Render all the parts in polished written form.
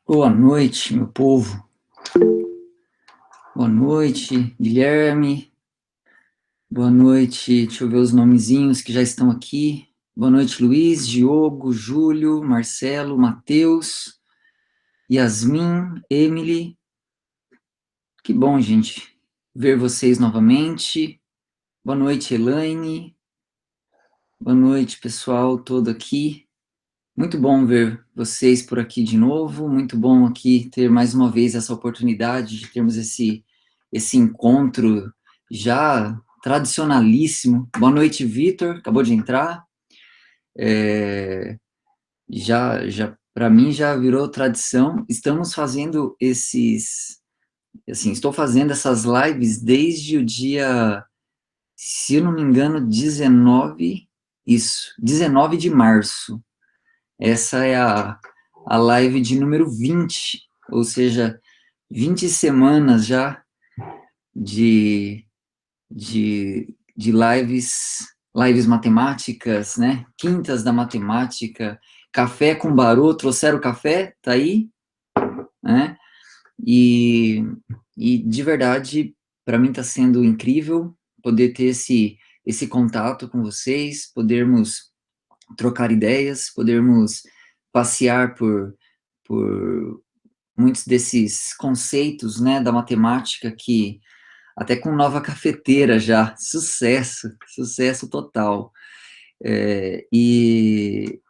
Boa noite, meu povo. Boa noite, Guilherme. Boa noite, deixa eu ver os nomezinhos que já estão aqui. Boa noite, Luiz, Diogo, Júlio, Marcelo, Matheus, Yasmin, Emily. Que bom, gente, ver vocês novamente. Boa noite, Elaine. Boa noite, pessoal todo aqui. Muito bom ver vocês por aqui de novo. Muito bom aqui ter mais uma vez essa oportunidade de termos esse encontro já tradicionalíssimo. Boa noite, Vitor. Acabou de entrar. Já para mim já virou tradição. Estamos fazendo estou fazendo essas lives desde o dia, se eu não me engano, 19 de março. Essa é a live de número 20, ou seja, 20 semanas já de, de lives matemáticas, né? Quintas da matemática, café com barô, trouxeram o café? Tá aí, né? E, e de verdade, para mim está sendo incrível poder ter esse contato com vocês, podermos trocar ideias, podermos passear por muitos desses conceitos, né, da matemática que até com nova cafeteira já, sucesso total. E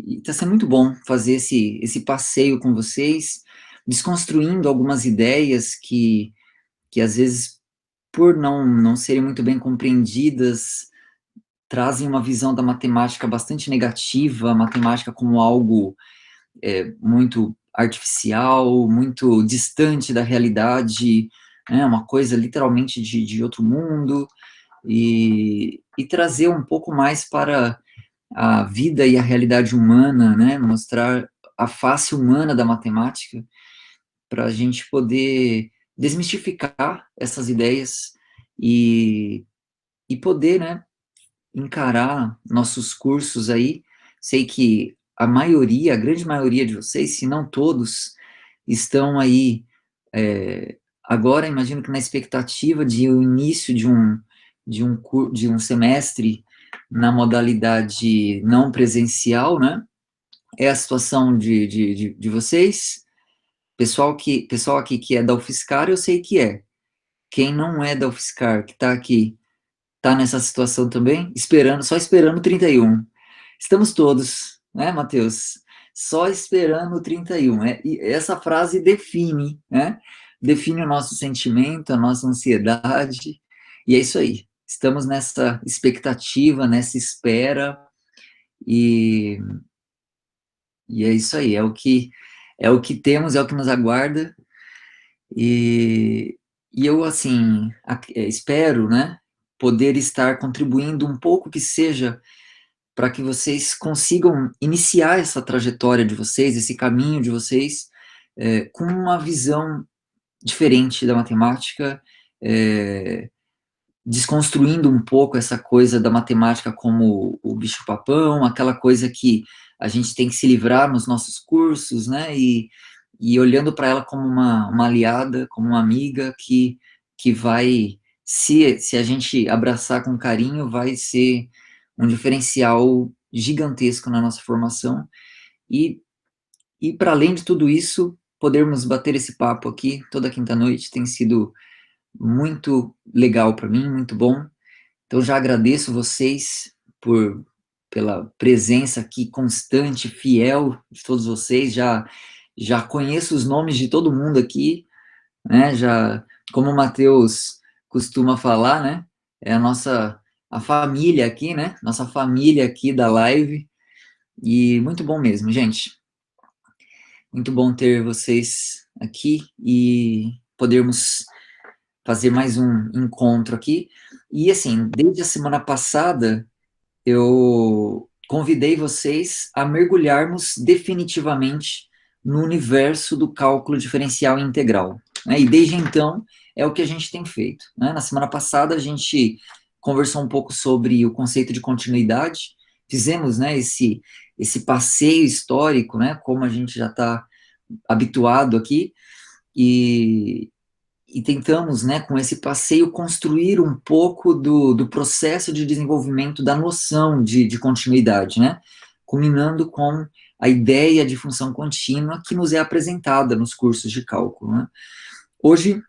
está sendo muito bom fazer esse passeio com vocês, desconstruindo algumas ideias que às vezes, por não serem muito bem compreendidas, trazem uma visão da matemática bastante negativa, a matemática como algo muito artificial, muito distante da realidade, né, uma coisa literalmente de outro mundo, e trazer um pouco mais para a vida e a realidade humana, né, mostrar a face humana da matemática, para a gente poder desmistificar essas ideias e, e poder, né, encarar nossos cursos aí. Sei que a maioria, a grande maioria de vocês, se não todos, estão aí agora, imagino que na expectativa de o início de um semestre na modalidade não presencial, né? É a situação de vocês. Pessoal aqui que é da UFSCar, eu sei que é. Quem não é da UFSCar, que está aqui, está nessa situação também, só esperando o 31. Estamos todos, né, Matheus? Só esperando o 31. E essa frase define, né? Define o nosso sentimento, a nossa ansiedade, e é isso aí. Estamos nessa expectativa, nessa espera, e, e é isso aí, é o que temos, é o que nos aguarda, e eu, assim, espero, né, poder estar contribuindo um pouco que seja para que vocês consigam iniciar essa trajetória de vocês, esse caminho de vocês, com uma visão diferente da matemática, é, desconstruindo um pouco essa coisa da matemática como o bicho-papão, aquela coisa que a gente tem que se livrar nos nossos cursos, né, e olhando para ela como uma aliada, como uma amiga que vai, se a gente abraçar com carinho, vai ser um diferencial gigantesco na nossa formação, e, e para além de tudo isso, podermos bater esse papo aqui toda quinta-noite tem sido muito legal para mim, muito bom. Então já agradeço vocês pela presença aqui constante, fiel de todos vocês, já conheço os nomes de todo mundo aqui, né, já, como o Matheus costuma falar, né, é a família aqui, né, nossa família aqui da live, e muito bom mesmo, gente. Muito bom ter vocês aqui e podermos fazer mais um encontro aqui. E assim, desde a semana passada, eu convidei vocês a mergulharmos definitivamente no universo do cálculo diferencial integral, né? E desde então é o que a gente tem feito, né? Na semana passada a gente conversou um pouco sobre o conceito de continuidade, fizemos, né, esse passeio histórico, né, como a gente já está habituado aqui, e, e tentamos, né, com esse passeio, construir um pouco do processo de desenvolvimento da noção de continuidade, né, culminando com a ideia de função contínua que nos é apresentada nos cursos de cálculo, né. Hoje,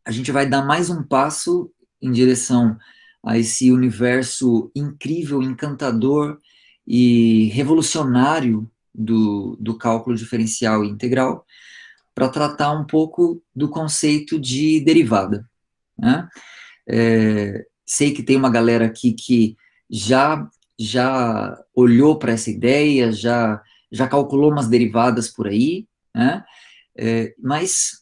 a gente vai dar mais um passo em direção a esse universo incrível, encantador e revolucionário do cálculo diferencial e integral, para tratar um pouco do conceito de derivada, né? Sei que tem uma galera aqui que já olhou para essa ideia, já calculou umas derivadas por aí, né? Mas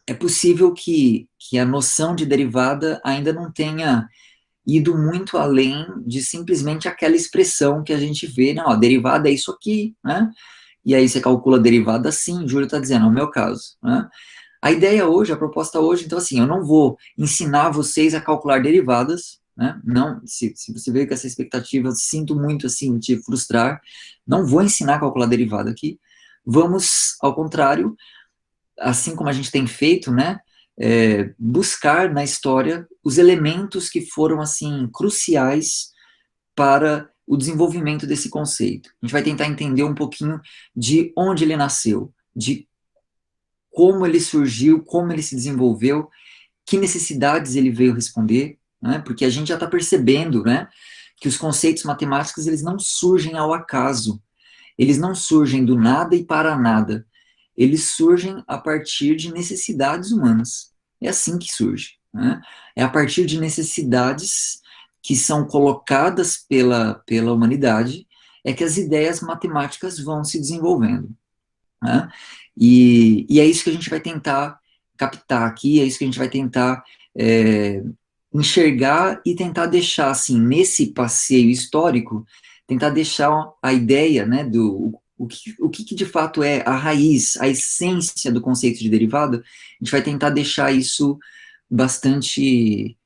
é possível que a noção de derivada ainda não tenha ido muito além de simplesmente aquela expressão que a gente vê, não, a derivada é isso aqui, né? E aí você calcula a derivada assim, o Júlio está dizendo, é o meu caso, né? A ideia hoje, a proposta hoje, então assim, eu não vou ensinar vocês a calcular derivadas, né? Não, se você veio com essa expectativa, sinto muito assim te frustrar, não vou ensinar a calcular derivada aqui, vamos, ao contrário, assim como a gente tem feito, né, buscar na história os elementos que foram, assim, cruciais para o desenvolvimento desse conceito. A gente vai tentar entender um pouquinho de onde ele nasceu, de como ele surgiu, como ele se desenvolveu, que necessidades ele veio responder, né, porque a gente já está percebendo, né, que os conceitos matemáticos, eles não surgem ao acaso, eles não surgem do nada e para nada, eles surgem a partir de necessidades humanas. É assim que surge, né? É a partir de necessidades que são colocadas pela humanidade, é que as ideias matemáticas vão se desenvolvendo, né? E é isso que a gente vai tentar captar aqui, é isso que a gente vai tentar é, enxergar e tentar deixar, assim, nesse passeio histórico, tentar deixar a ideia, né, do o que de fato é a raiz, a essência do conceito de derivada, a gente vai tentar deixar isso bastante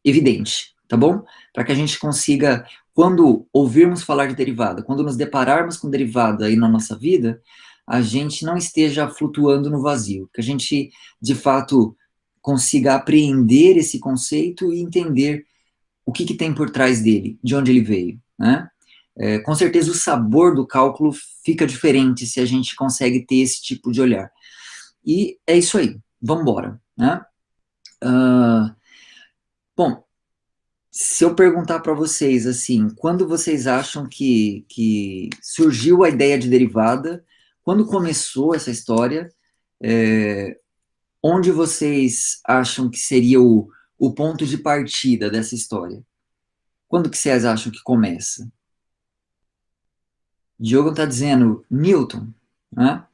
evidente, tá bom? Para que a gente consiga, quando ouvirmos falar de derivada, quando nos depararmos com derivada aí na nossa vida, a gente não esteja flutuando no vazio, que a gente, de fato, consiga apreender esse conceito e entender o que tem por trás dele, de onde ele veio, né? Com certeza o sabor do cálculo fica diferente se a gente consegue ter esse tipo de olhar. E é isso aí, vamos embora, né? Uh, bom, se eu perguntar para vocês, assim, quando vocês acham que surgiu a ideia de derivada, quando começou essa história, é, onde vocês acham que seria o ponto de partida dessa história? Quando que vocês acham que começa? Diogo está dizendo Newton, né?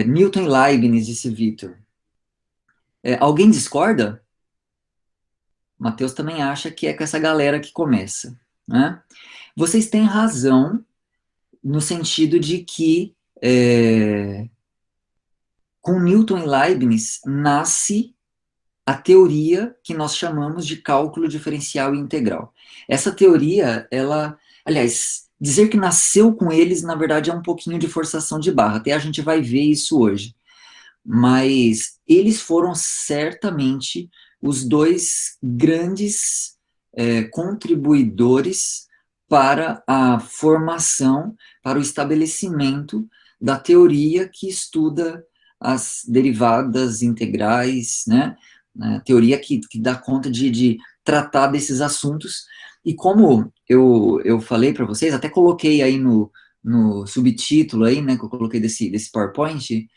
Newton e Leibniz, disse Victor. Alguém discorda? Matheus também acha que é com essa galera que começa, né? Vocês têm razão no sentido de que com Newton e Leibniz nasce a teoria que nós chamamos de cálculo diferencial e integral. Essa teoria, ela, aliás, dizer que nasceu com eles, na verdade, é um pouquinho de forçação de barra, até a gente vai ver isso hoje. Mas eles foram certamente os dois grandes contribuidores para a formação, para o estabelecimento da teoria que estuda as derivadas integrais, né? A teoria que dá conta de tratar desses assuntos. E como eu falei para vocês, até coloquei aí no subtítulo aí, né, que eu coloquei desse PowerPoint,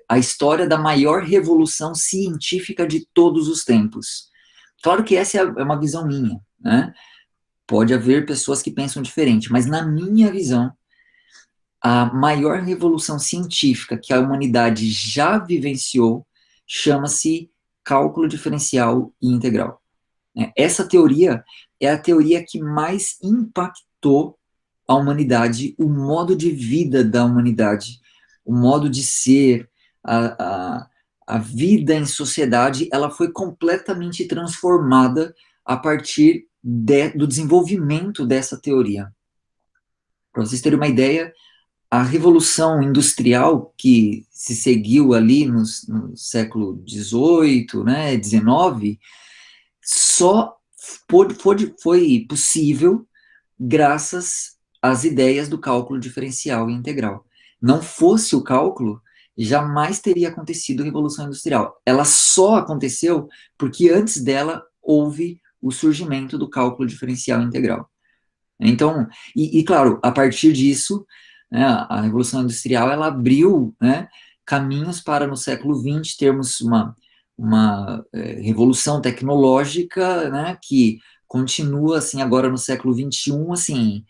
a história da maior revolução científica de todos os tempos. Claro que essa é uma visão minha, né? Pode haver pessoas que pensam diferente, mas na minha visão, a maior revolução científica que a humanidade já vivenciou chama-se cálculo diferencial e integral, né? Essa teoria é a teoria que mais impactou a humanidade, o modo de vida da humanidade, o modo de ser, a vida em sociedade, ela foi completamente transformada a partir do desenvolvimento dessa teoria. Para vocês terem uma ideia, a Revolução Industrial que se seguiu ali no século XVIII, né, XIX, só foi possível graças às ideias do cálculo diferencial e integral. Não fosse o cálculo, jamais teria acontecido a Revolução Industrial. Ela só aconteceu porque antes dela houve o surgimento do cálculo diferencial e integral. Então, claro, a partir disso, né, a Revolução Industrial, ela abriu, né, caminhos para, no século XX, termos uma revolução tecnológica, né, que continua, assim, agora no século XXI, assim,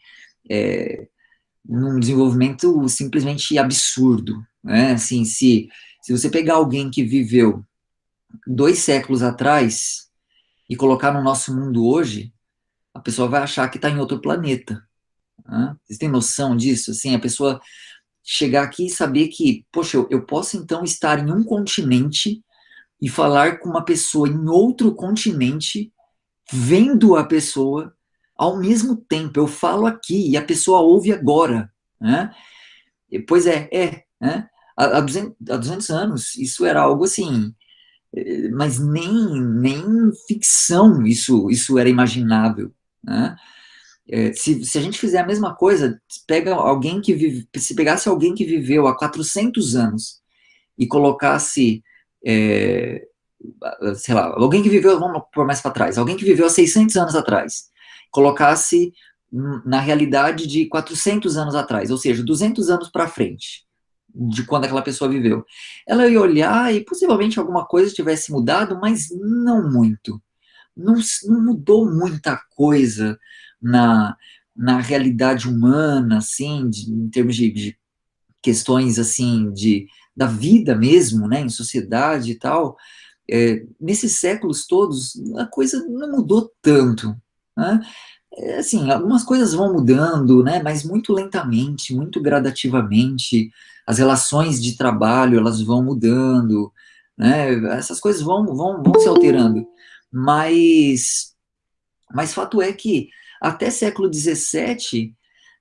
num desenvolvimento simplesmente absurdo, né, assim, se você pegar alguém que viveu 2 séculos atrás e colocar no nosso mundo hoje, a pessoa vai achar que está em outro planeta. Né? Vocês têm noção disso? Assim, a pessoa chegar aqui e saber que, poxa, eu posso então estar em um continente e falar com uma pessoa em outro continente, vendo a pessoa ao mesmo tempo. Eu falo aqui e a pessoa ouve agora. Né? Pois né? Há 200 anos, isso era algo assim, mas nem ficção isso era imaginável. Né? Se a gente fizer a mesma coisa, pega alguém que vive, se pegasse alguém que viveu há 400 anos e colocasse, sei lá, alguém que viveu, vamos pôr mais para trás, alguém que viveu há 600 anos atrás, colocasse na realidade de 400 anos atrás, ou seja, 200 anos para frente, de quando aquela pessoa viveu. Ela ia olhar e possivelmente alguma coisa tivesse mudado, mas não muito. Não mudou muita coisa na, na realidade humana, assim, em termos de questões, assim, da vida mesmo, né, em sociedade e tal. Nesses séculos todos, a coisa não mudou tanto, né? Assim, algumas coisas vão mudando, né, mas muito lentamente, muito gradativamente. As relações de trabalho, elas vão mudando, né, essas coisas vão se alterando. Mas fato é que até século XVII,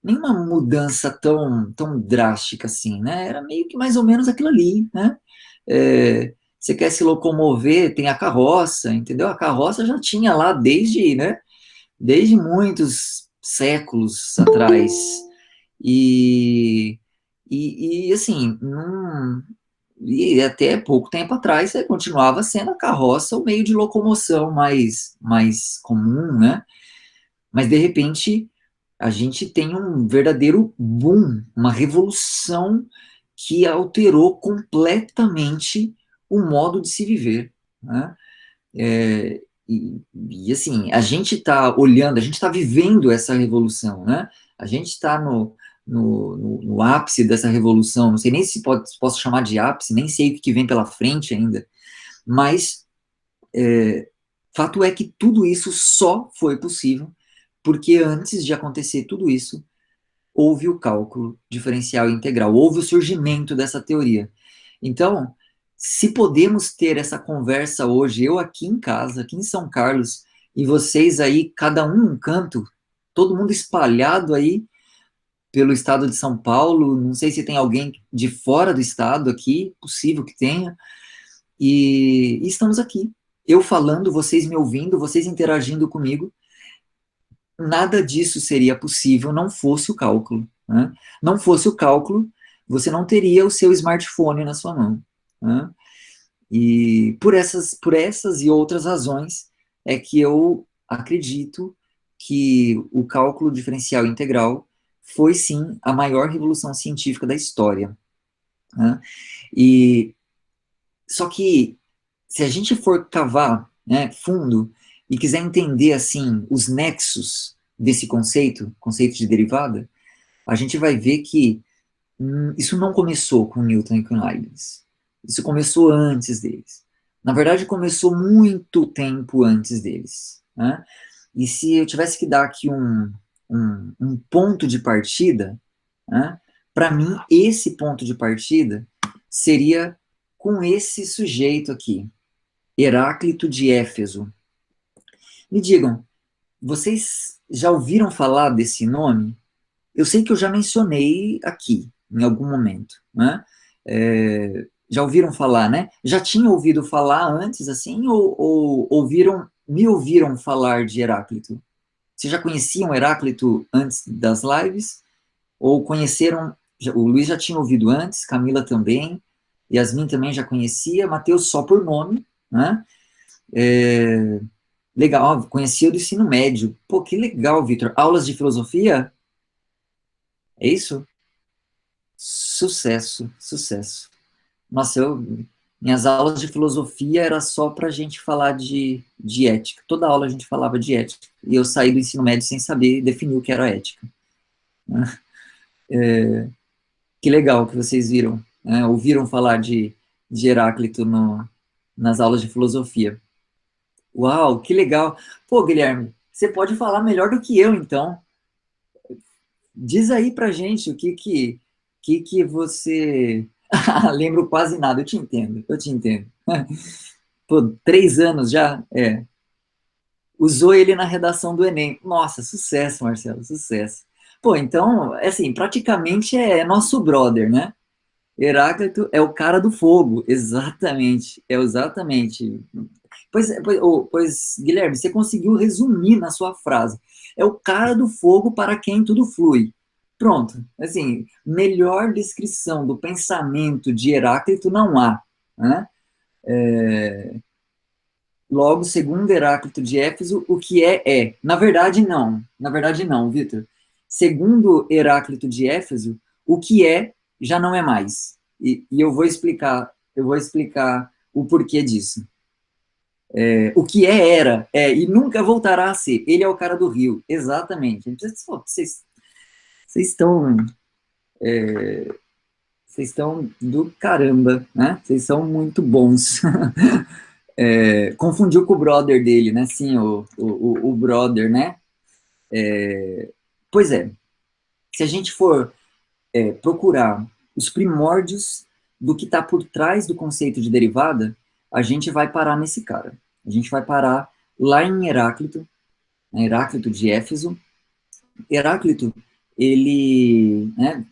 nenhuma mudança tão drástica assim, né? Era meio que mais ou menos aquilo ali, né? Você quer se locomover, tem a carroça, entendeu? A carroça já tinha lá desde muitos séculos atrás. E, assim, e até pouco tempo atrás continuava sendo a carroça o meio de locomoção mais comum, né? Mas, de repente, a gente tem um verdadeiro boom, uma revolução que alterou completamente o modo de se viver, né? Assim, a gente está olhando, a gente está vivendo essa revolução, né? A gente está no ápice dessa revolução, não sei nem se posso chamar de ápice, nem sei o que vem pela frente ainda, mas fato é que tudo isso só foi possível porque antes de acontecer tudo isso, houve o cálculo diferencial integral, houve o surgimento dessa teoria. Então, se podemos ter essa conversa hoje, eu aqui em casa, aqui em São Carlos, e vocês aí, cada um num canto, todo mundo espalhado aí pelo estado de São Paulo, não sei se tem alguém de fora do estado aqui, possível que tenha, e estamos aqui. Eu falando, vocês me ouvindo, vocês interagindo comigo, nada disso seria possível não fosse o cálculo. Né? Não fosse o cálculo, você não teria o seu smartphone na sua mão. Né? E por essas e outras razões é que eu acredito que o cálculo diferencial integral foi sim a maior revolução científica da história. Né? E só que se a gente for cavar, né, fundo e quiser entender assim os nexos desse conceito de derivada, a gente vai ver que isso não começou com Newton e com Leibniz. Isso começou antes deles. Na verdade, começou muito tempo antes deles. Né? E se eu tivesse que dar aqui um ponto de partida, né, para mim, esse ponto de partida seria com esse sujeito aqui, Heráclito de Éfeso. Me digam, vocês já ouviram falar desse nome? Eu sei que eu já mencionei aqui, em algum momento, né? Já ouviram falar, né? Já tinham ouvido falar antes, assim, ou me ouviram falar de Heráclito? Vocês já conheciam Heráclito antes das lives? Ou conheceram, o Luiz já tinha ouvido antes, Camila também, Yasmin também já conhecia, Mateus só por nome, né? Legal, conhecia do ensino médio. Pô, que legal, Vitor. Aulas de filosofia? É isso? Sucesso, sucesso. Nossa, minhas aulas de filosofia era só para a gente falar de ética. Toda aula a gente falava de ética. E eu saí do ensino médio sem saber definir o que era ética. Né? Que legal que vocês viram, né? Ouviram falar de Heráclito nas aulas de filosofia. Uau, que legal. Pô, Guilherme, você pode falar melhor do que eu, então. Diz aí pra gente o que você... Lembro quase nada, eu te entendo, eu te entendo. Pô, 3 anos já? Usou ele na redação do Enem. Nossa, sucesso, Marcelo, sucesso. Pô, então, assim, praticamente é nosso brother, né? Heráclito é o cara do fogo, exatamente, é exatamente. Pois, Guilherme, você conseguiu resumir na sua frase. É o cara do fogo para quem tudo flui. Pronto, assim, melhor descrição do pensamento de Heráclito não há, né? Logo, segundo Heráclito de Éfeso, o que é. Na verdade não, Vitor. Segundo Heráclito de Éfeso, o que é já não é mais. E eu vou explicar o porquê disso. O que e nunca voltará a ser. Ele é o cara do rio, exatamente. Vocês estão, vocês estão do caramba, né? Vocês são muito bons. Confundiu com o brother dele, né? Sim, o brother, né? Pois é, se a gente for procurar os primórdios do que está por trás do conceito de derivada, a gente vai parar nesse cara. A gente vai parar lá em Heráclito, né, Heráclito de Éfeso. Heráclito, ele, né,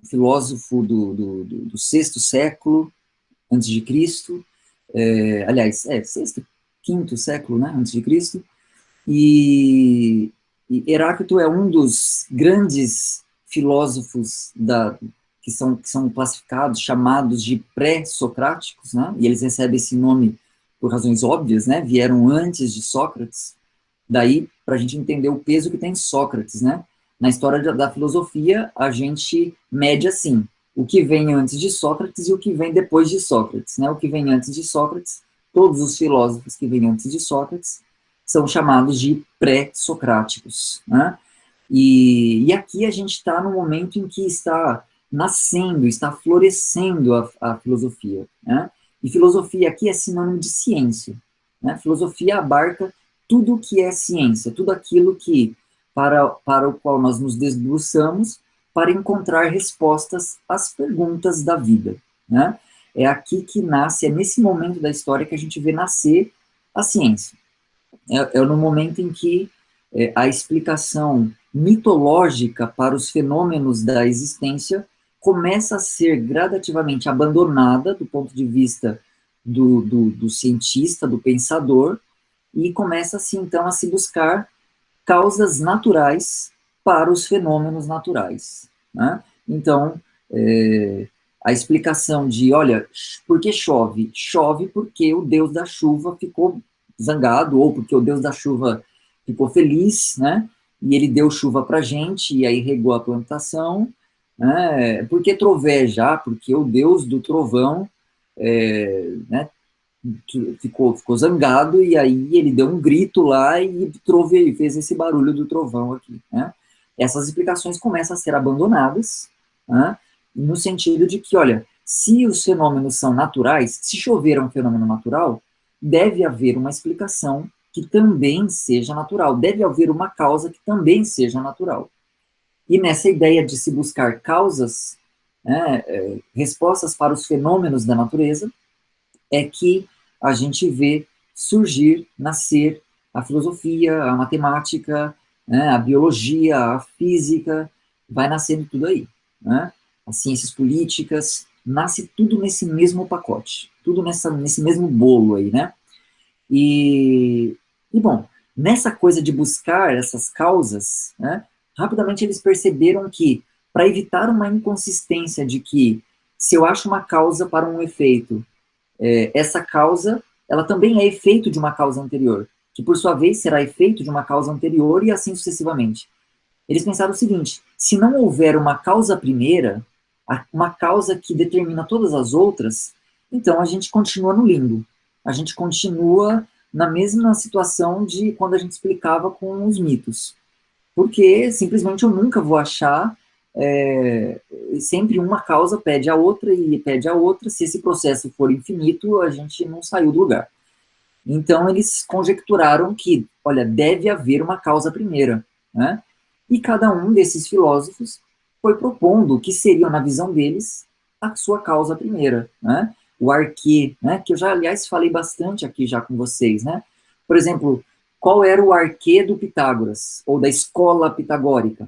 filósofo do sexto século antes de Cristo, aliás, sexto, quinto século, né, antes de Cristo, e Heráclito é um dos grandes filósofos que são classificados, chamados de pré-socráticos, né? E eles recebem esse nome por razões óbvias, né? Vieram antes de Sócrates. Daí, para a gente entender o peso que tem Sócrates, né? Na história da filosofia, a gente mede assim, o que vem antes de Sócrates e o que vem depois de Sócrates, né? O que vem antes de Sócrates, todos os filósofos que vêm antes de Sócrates são chamados de pré-socráticos, né? E aqui a gente está no momento em que está nascendo, está florescendo a filosofia, né? E filosofia aqui é sinônimo de ciência, né? Filosofia abarca tudo o que é ciência, tudo aquilo que para o qual nós nos debruçamos para encontrar respostas às perguntas da vida, né? É aqui que nasce, é nesse momento da história que a gente vê nascer a ciência. É no momento em que a explicação mitológica para os fenômenos da existência começa a ser gradativamente abandonada do ponto de vista do cientista, do pensador, e começa-se então a se buscar causas naturais para os fenômenos naturais, né? Então, a explicação de, olha, por que chove? Chove porque o Deus da chuva ficou zangado, ou porque o Deus da chuva ficou feliz, né? E ele deu chuva para a gente, e aí regou a plantação, né? Por que troveja? Porque o Deus do trovão, né, ficou zangado, e aí ele deu um grito lá e fez esse barulho do trovão aqui, né? Essas explicações começam a ser abandonadas, né, no sentido de que, olha, se os fenômenos são naturais, se chover é um fenômeno natural, deve haver uma explicação que também seja natural, deve haver uma causa que também seja natural. E nessa ideia de se buscar causas, né, respostas para os fenômenos da natureza, é que a gente vê surgir, nascer a filosofia, a matemática, né, a biologia, a física, vai nascendo tudo aí, né? as ciências políticas, nasce tudo nesse mesmo pacote, tudo nesse mesmo bolo aí, né? E bom, nessa coisa de buscar essas causas, né, rapidamente eles perceberam que, para evitar uma inconsistência de que, se eu acho uma causa para um efeito, essa causa, ela também é efeito de uma causa anterior, que por sua vez será efeito de uma causa anterior e assim sucessivamente. Eles pensaram o seguinte: se não houver uma causa primeira, uma causa que determina todas as outras, então a gente continua no limbo. A gente continua na mesma situação de quando a gente explicava com os mitos. Porque simplesmente eu nunca vou achar, sempre uma causa pede a outra e pede a outra. Se esse processo for infinito, a gente não saiu do lugar. Então eles conjecturaram que, olha, deve haver uma causa primeira, né? E cada um desses filósofos foi propondo o que seria, na visão deles, a sua causa primeira, né? O arquê, né? Que eu já, aliás, falei bastante aqui já com vocês, né? Por exemplo, qual era o arquê do Pitágoras, ou da escola pitagórica?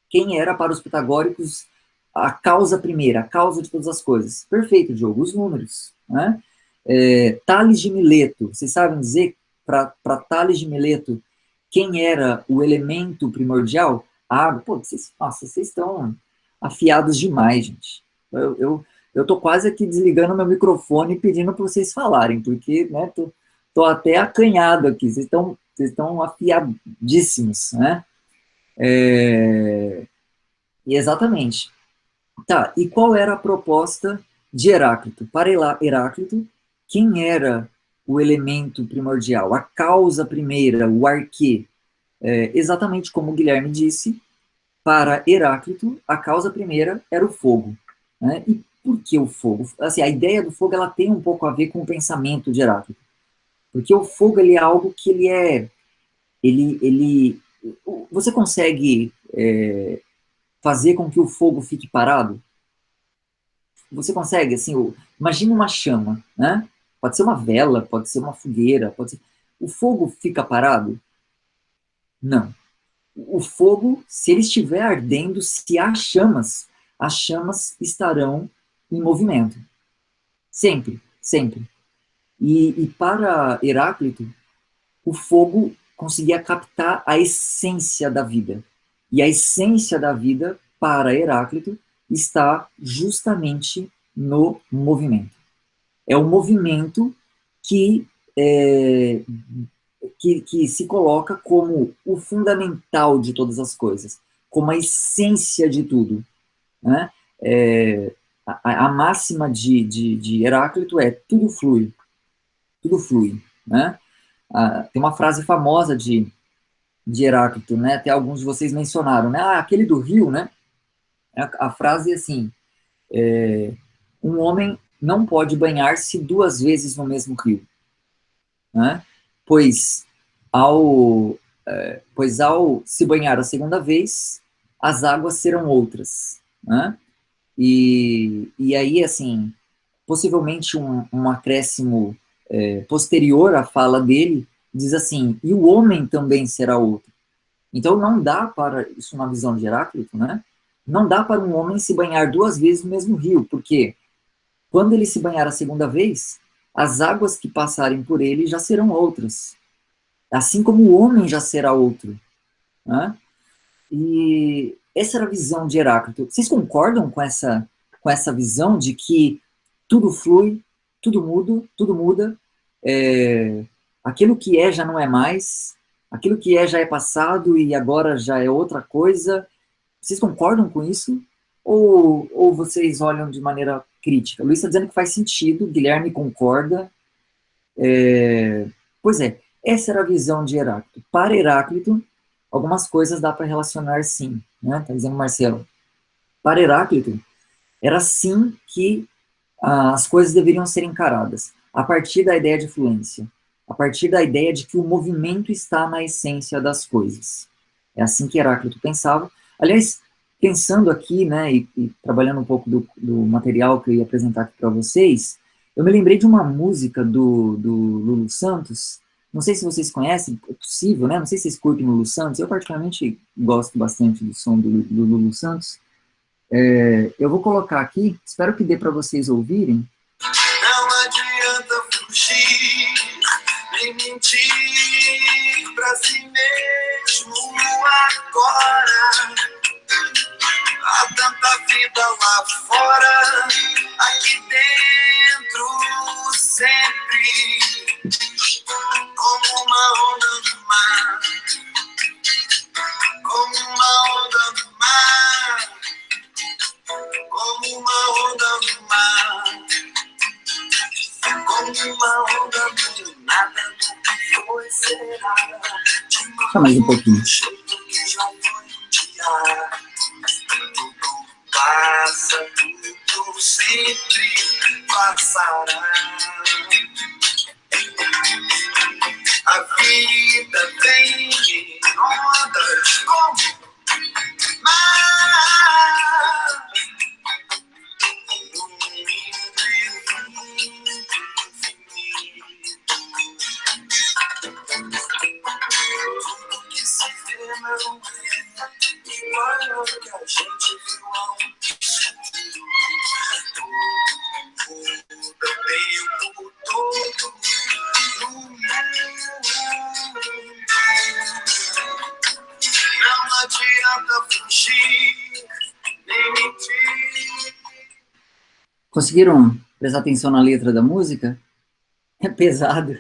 Quem era para os pitagóricos a causa primeira, a causa de todas as coisas? Perfeito, Diogo, os números, né? Tales de Mileto, vocês sabem dizer para Tales de Mileto quem era o elemento primordial? A água. Pô, nossa, vocês estão afiados demais, gente. Eu tô quase aqui desligando meu microfone e pedindo para vocês falarem, porque, né, tô até acanhado aqui, vocês estão afiadíssimos, né? Exatamente. Tá, e qual era a proposta de Heráclito? Para Heráclito, quem era o elemento primordial, a causa primeira, o arquê? Exatamente como o Guilherme disse, para Heráclito, a causa primeira era o fogo, né? E por que o fogo? Assim, a ideia do fogo ela tem um pouco a ver com o pensamento de Heráclito, porque o fogo ele é algo que ele você consegue fazer com que o fogo fique parado? Você consegue, assim, imagina uma chama, né? Pode ser uma vela, pode ser uma fogueira, pode ser... O fogo fica parado? Não. O fogo, se ele estiver ardendo, se há chamas, as chamas estarão em movimento. Sempre, sempre. E para Heráclito, o fogo conseguia captar a essência da vida. E a essência da vida, para Heráclito, está justamente no movimento. É o movimento que, é, que se coloca como o fundamental de todas as coisas, como a essência de tudo, né? A máxima de Heráclito é tudo flui, né? Tem uma frase famosa de Heráclito, né? Até alguns de vocês mencionaram, né? Aquele do rio, né? A frase é assim: um homem não pode banhar-se duas vezes no mesmo rio, né? Pois ao, pois ao se banhar a segunda vez, as águas serão outras, né? E aí, assim, possivelmente um acréscimo posterior à fala dele diz assim: e o homem também será outro. Então não dá para, isso na visão de Heráclito, né? Não dá para um homem se banhar duas vezes no mesmo rio, porque quando ele se banhar a segunda vez, as águas que passarem por ele já serão outras, assim como o homem já será outro, né? E essa era a visão de Heráclito. Vocês concordam com essa visão de que tudo flui, tudo muda, é, aquilo que é já não é mais, aquilo que é já é passado e agora já é outra coisa? Vocês concordam com isso? Ou vocês olham de maneira crítica? Luiz está dizendo que faz sentido, Guilherme concorda. Pois é, essa era a visão de Heráclito. Para Heráclito, algumas coisas dá para relacionar sim, né? Está dizendo Marcelo. Para Heráclito, era assim que as coisas deveriam ser encaradas, a partir da ideia de fluência, a partir da ideia de que o movimento está na essência das coisas. É assim que Heráclito pensava. Aliás, pensando aqui, né, e trabalhando um pouco do material que eu ia apresentar aqui para vocês, eu me lembrei de uma música do Lulu Santos. Não sei se vocês conhecem, é possível, né? Não sei se vocês curtem o Lulu Santos. Eu particularmente gosto bastante do som do Lulu Santos. Eu vou colocar aqui, espero que dê para vocês ouvirem. Não adianta fugir, nem mentir pra si mesmo agora. Há tanta vida lá fora, aqui dentro sempre, como uma onda no mar, como uma onda no mar, como uma onda no mar, como uma onda no nada do que foi será, Só mais um pouquinho. jeito que já foi um dia. Tudo passa, tudo sempre passará. A vida vem em ondas como mar. No mundo infinito. Tudo que se vê não é igual ao que a gente viu há um tempo. Muda o tempo todo no mundo. Não adianta fugir, nem mentir. Conseguiram prestar atenção na letra da música? É pesado.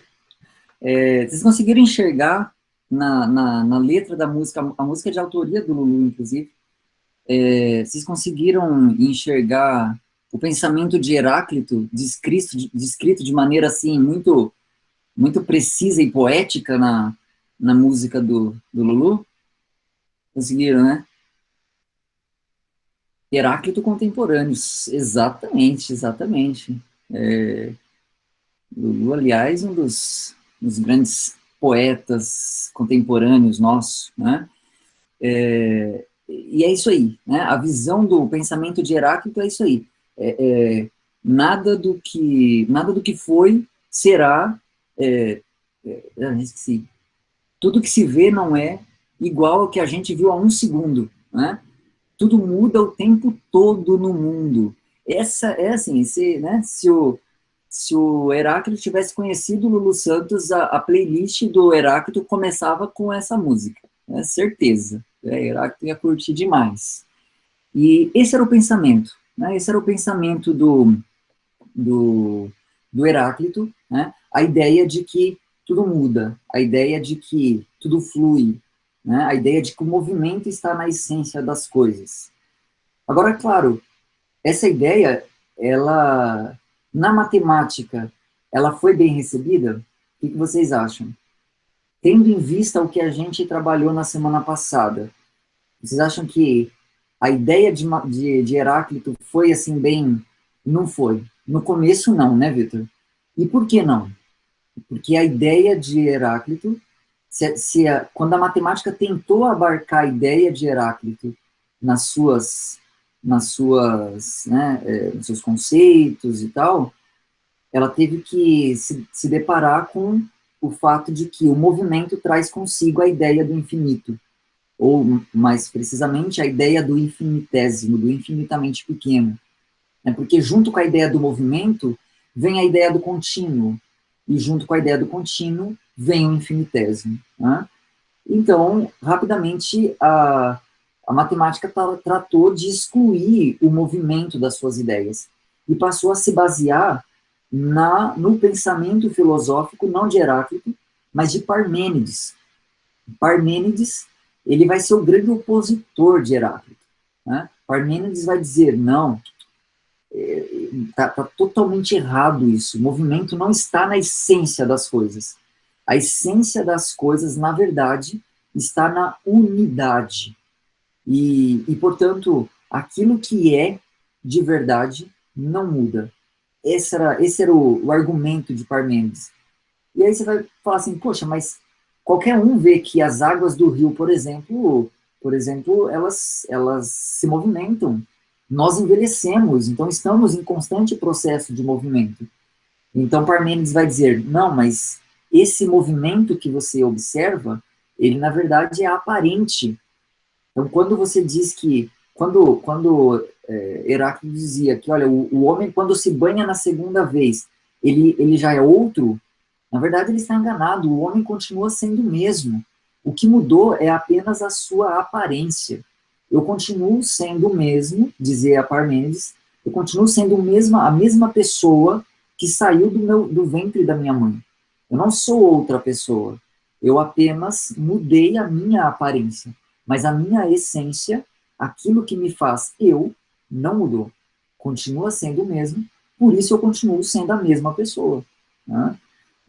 Vocês conseguiram enxergar na letra da música, a música é de autoria do Lulu, inclusive, vocês conseguiram enxergar o pensamento de Heráclito descrito de maneira assim, muito, muito precisa e poética na música do Lulu? Conseguiram, né? Heráclito contemporâneo, exatamente, exatamente. Lulu, aliás, um dos grandes poetas contemporâneos nossos, né? E é isso aí, né? A visão do pensamento de Heráclito é isso aí. Nada do que foi será. Esqueci. Tudo que se vê não é igual ao que a gente viu há um segundo, né? Tudo muda o tempo todo no mundo. Essa é assim, né? Se o Heráclito tivesse conhecido o Lulu Santos, a playlist do Heráclito começava com essa música, né? Certeza. Heráclito ia curtir demais. E esse era o pensamento, né? Esse era o pensamento do Heráclito, né? A ideia de que tudo muda, a ideia de que tudo flui, né? A ideia de que o movimento está na essência das coisas. Agora, claro, essa ideia, ela, na matemática, ela foi bem recebida? O que vocês acham? Tendo em vista o que a gente trabalhou na semana passada, vocês acham que a ideia de Heráclito foi assim bem... Não foi. No começo não, né, Vitor? E por que não? Porque a ideia de Heráclito, quando a matemática tentou abarcar a ideia de Heráclito nos seus conceitos e tal, ela teve que se deparar com o fato de que o movimento traz consigo a ideia do infinito, ou, mais precisamente, a ideia do infinitésimo, do infinitamente pequeno. Porque junto com a ideia do movimento, vem a ideia do contínuo, e junto com a ideia do contínuo, vem o infinitésimo. Né? Então, rapidamente, a matemática tratou de excluir o movimento das suas ideias, e passou a se basear no pensamento filosófico, não de Heráclito, mas de Parmênides. Parmênides, ele vai ser o grande opositor de Heráclito. Né? Parmênides vai dizer, não, está totalmente errado isso, o movimento não está na essência das coisas. A essência das coisas, na verdade, está na unidade. E portanto, aquilo que é de verdade não muda. Esse era o argumento de Parmênides. E aí você vai falar assim, poxa, mas qualquer um vê que as águas do rio, por exemplo, elas se movimentam. Nós envelhecemos, então estamos em constante processo de movimento. Então Parmênides vai dizer, não, mas esse movimento que você observa, ele na verdade é aparente. Então quando você diz que, quando Heráclito dizia que, olha, o homem, quando se banha na segunda vez, ele já é outro. Na verdade, ele está enganado, o homem continua sendo o mesmo. O que mudou é apenas a sua aparência. Eu continuo sendo o mesmo, dizia Parmênides, eu continuo sendo a mesma pessoa que saiu do ventre da minha mãe. Eu não sou outra pessoa. Eu apenas mudei a minha aparência. Mas a minha essência, aquilo que me faz eu, não mudou. Continua sendo o mesmo, por isso eu continuo sendo a mesma pessoa. Né?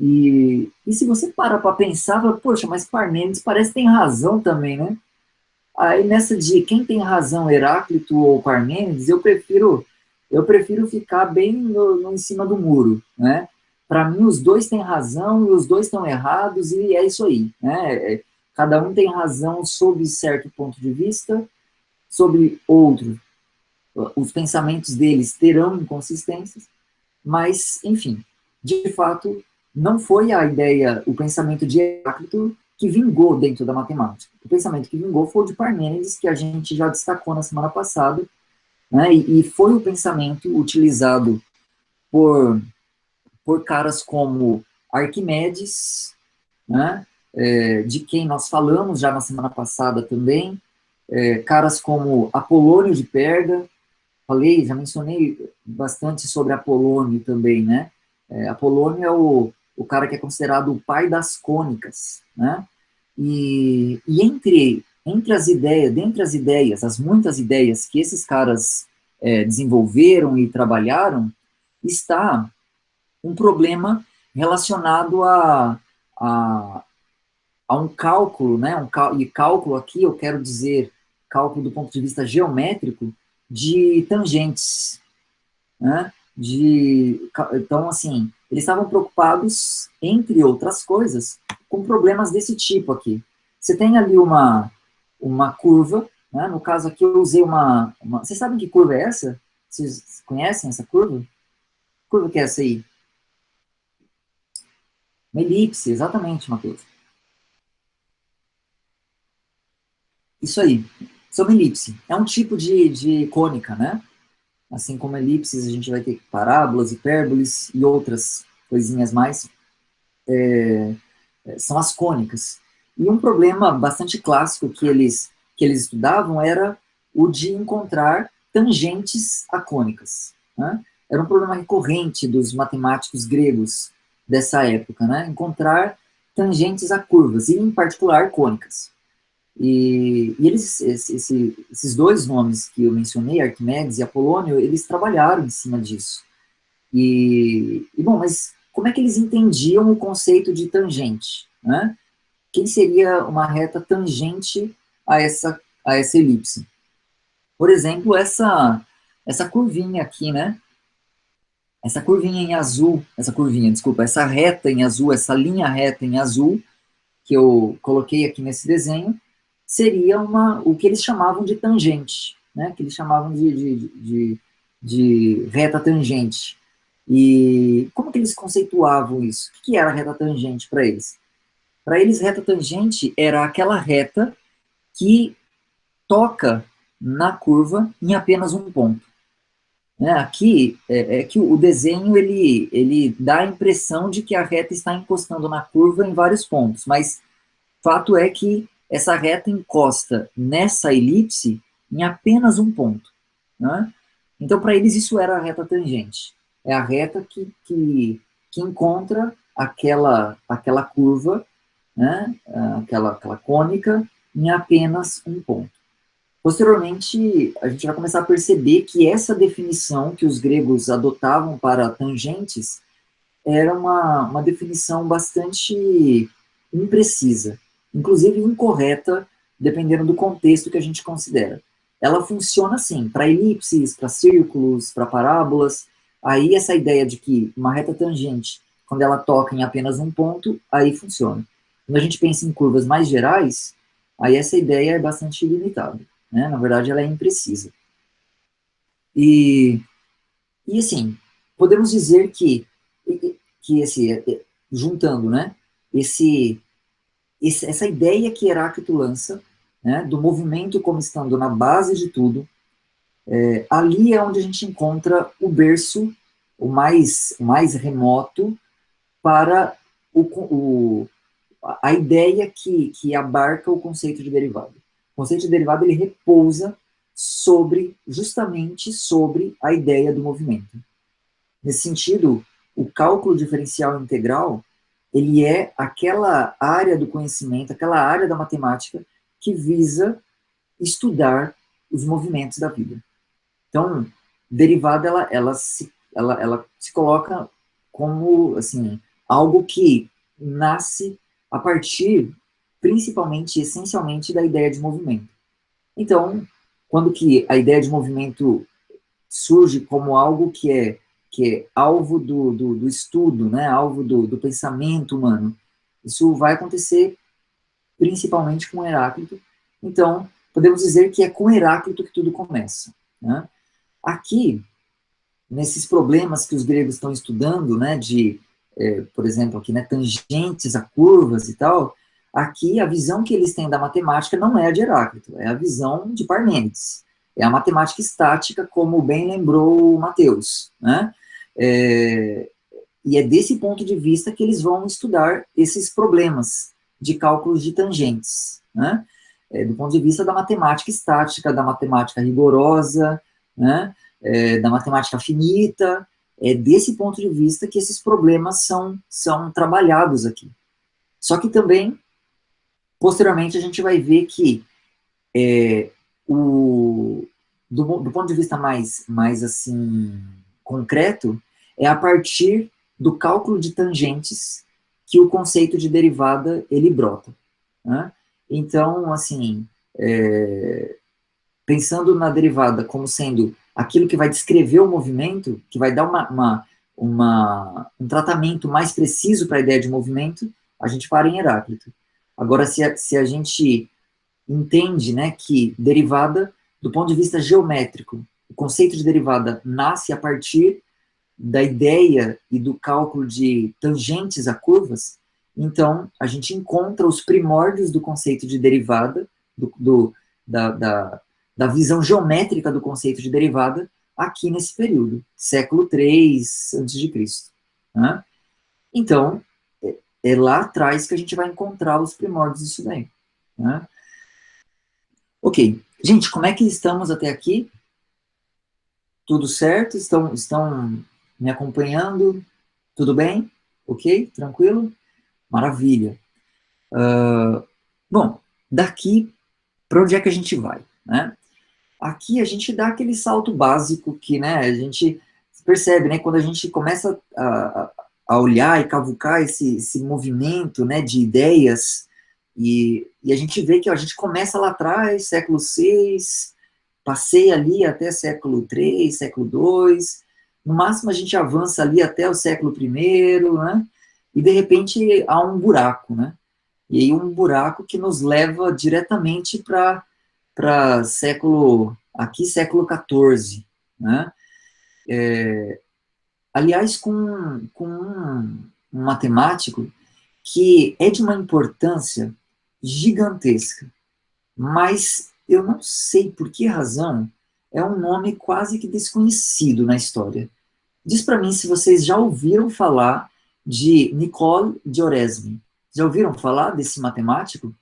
E se você para pensar, fala, poxa, mas Parmênides parece que tem razão também, né? Aí nessa de quem tem razão, Heráclito ou Parmênides, eu prefiro ficar bem em cima do muro, né? Para mim, os dois têm razão e os dois estão errados, e é isso aí, né? Cada um tem razão sob certo ponto de vista, sobre outro. Os pensamentos deles terão inconsistências, mas, enfim, de fato, não foi a ideia, o pensamento de Heráclito que vingou dentro da matemática. O pensamento que vingou foi o de Parmênides, que a gente já destacou na semana passada, né, e foi o pensamento utilizado por caras como Arquimedes, né, de quem nós falamos já na semana passada também, caras como Apolônio de Perga, já mencionei bastante sobre Apolônio também, né? Apolônio é o cara que é considerado o pai das cônicas, né? E dentre as ideias, as muitas ideias que esses caras desenvolveram e trabalharam, está um problema relacionado a, a um cálculo, né? E cálculo aqui eu quero dizer cálculo do ponto de vista geométrico de tangentes, né? Então, assim, eles estavam preocupados, entre outras coisas, com problemas desse tipo aqui. Você tem ali uma curva, né? No caso aqui eu usei Vocês sabem que curva é essa? Vocês conhecem essa curva? Que curva que é essa aí? Uma elipse, exatamente, Matheus. Isso aí. Isso é uma elipse. É um tipo de cônica, né? Assim como elipses, a gente vai ter parábolas, hipérboles e outras coisinhas mais, são as cônicas. E um problema bastante clássico que eles estudavam era o de encontrar tangentes a cônicas. Né? Era um problema recorrente dos matemáticos gregos dessa época, né? Encontrar tangentes a curvas, e em particular cônicas. E esses dois nomes que eu mencionei, Arquimedes e Apolônio, eles trabalharam em cima disso. Bom, mas como é que eles entendiam o conceito de tangente? Né? Quem seria uma reta tangente a essa elipse? Por exemplo, essa curvinha aqui, né? Essa curvinha em azul, desculpa, essa reta em azul, essa linha reta em azul, que eu coloquei aqui nesse desenho, seria o que eles chamavam de tangente, né? Que eles chamavam de reta tangente. E como que eles conceituavam isso? O que era reta tangente para eles? Para eles, reta tangente era aquela reta que toca na curva em apenas um ponto. Né? Aqui é que o desenho ele dá a impressão de que a reta está encostando na curva em vários pontos, mas fato é que essa reta encosta nessa elipse em apenas um ponto. Né? Então, para eles, isso era a reta tangente. É a reta que encontra aquela curva, né? aquela cônica, em apenas um ponto. Posteriormente, a gente vai começar a perceber que essa definição que os gregos adotavam para tangentes era uma definição bastante imprecisa, inclusive incorreta, dependendo do contexto que a gente considera. Ela funciona assim, para elipses, para círculos, para parábolas. Aí essa ideia de que uma reta tangente, quando ela toca em apenas um ponto, aí funciona. Quando a gente pensa em curvas mais gerais, aí essa ideia é bastante limitada. Né? Na verdade, ela é imprecisa. E assim, podemos dizer juntando, né, essa ideia que Heráclito lança, né, do movimento como estando na base de tudo, Ali é onde a gente encontra o berço, o mais remoto para a ideia que abarca o conceito de derivada. O conceito de derivada, ele repousa justamente sobre a ideia do movimento. Nesse sentido, o cálculo diferencial integral, ele é aquela área do conhecimento, aquela área da matemática que visa estudar os movimentos da vida. Então, derivada, ela se coloca como, assim, algo que nasce a partir, principalmente, essencialmente, da ideia de movimento. Então, quando que a ideia de movimento surge como algo que é alvo do estudo, né, alvo do pensamento humano, isso vai acontecer principalmente com Heráclito. Então, podemos dizer que é com Heráclito que tudo começa, né? Aqui, nesses problemas que os gregos estão estudando, né, por exemplo, aqui, né, tangentes a curvas e tal, aqui a visão que eles têm da matemática não é a de Heráclito, é a visão de Parmênides. É a matemática estática, como bem lembrou o Mateus, né? E é desse ponto de vista que eles vão estudar esses problemas de cálculos de tangentes, né? Do ponto de vista da matemática estática, da matemática rigorosa, né? Da matemática finita, é desse ponto de vista que esses problemas são trabalhados aqui. Só que também, posteriormente, a gente vai ver que do ponto de vista mais assim, concreto, é a partir do cálculo de tangentes que o conceito de derivada, ele brota, né? Então, assim, pensando na derivada como sendo aquilo que vai descrever o movimento, que vai dar um tratamento mais preciso para a ideia de movimento, a gente para em Heráclito. Agora, se a gente entende, né, que derivada, do ponto de vista geométrico, o conceito de derivada nasce a partir da ideia e do cálculo de tangentes a curvas, então a gente encontra os primórdios do conceito de derivada, da visão geométrica do conceito de derivada, aqui nesse período, século III a.C., né? Então, é lá atrás que a gente vai encontrar os primórdios disso daí, né? Ok. Gente, como é que estamos até aqui? Tudo certo? Estão me acompanhando? Tudo bem? Ok? Tranquilo? Maravilha. Bom, daqui, para onde é que a gente vai, né? Aqui a gente dá aquele salto básico que, né, a gente percebe, né, quando a gente começa a olhar e cavucar esse movimento, né, de ideias, e a gente vê que ó, a gente começa lá atrás, século VI, passei ali até século III, século II, no máximo a gente avança ali até o século I, né, e de repente há um buraco, né, e aí um buraco que nos leva diretamente para século XIV, né? Aliás, com um matemático que é de uma importância gigantesca, mas eu não sei por que razão é um nome quase que desconhecido na história. Diz para mim se vocês já ouviram falar de Nicole de Oresme. Já ouviram falar desse matemático?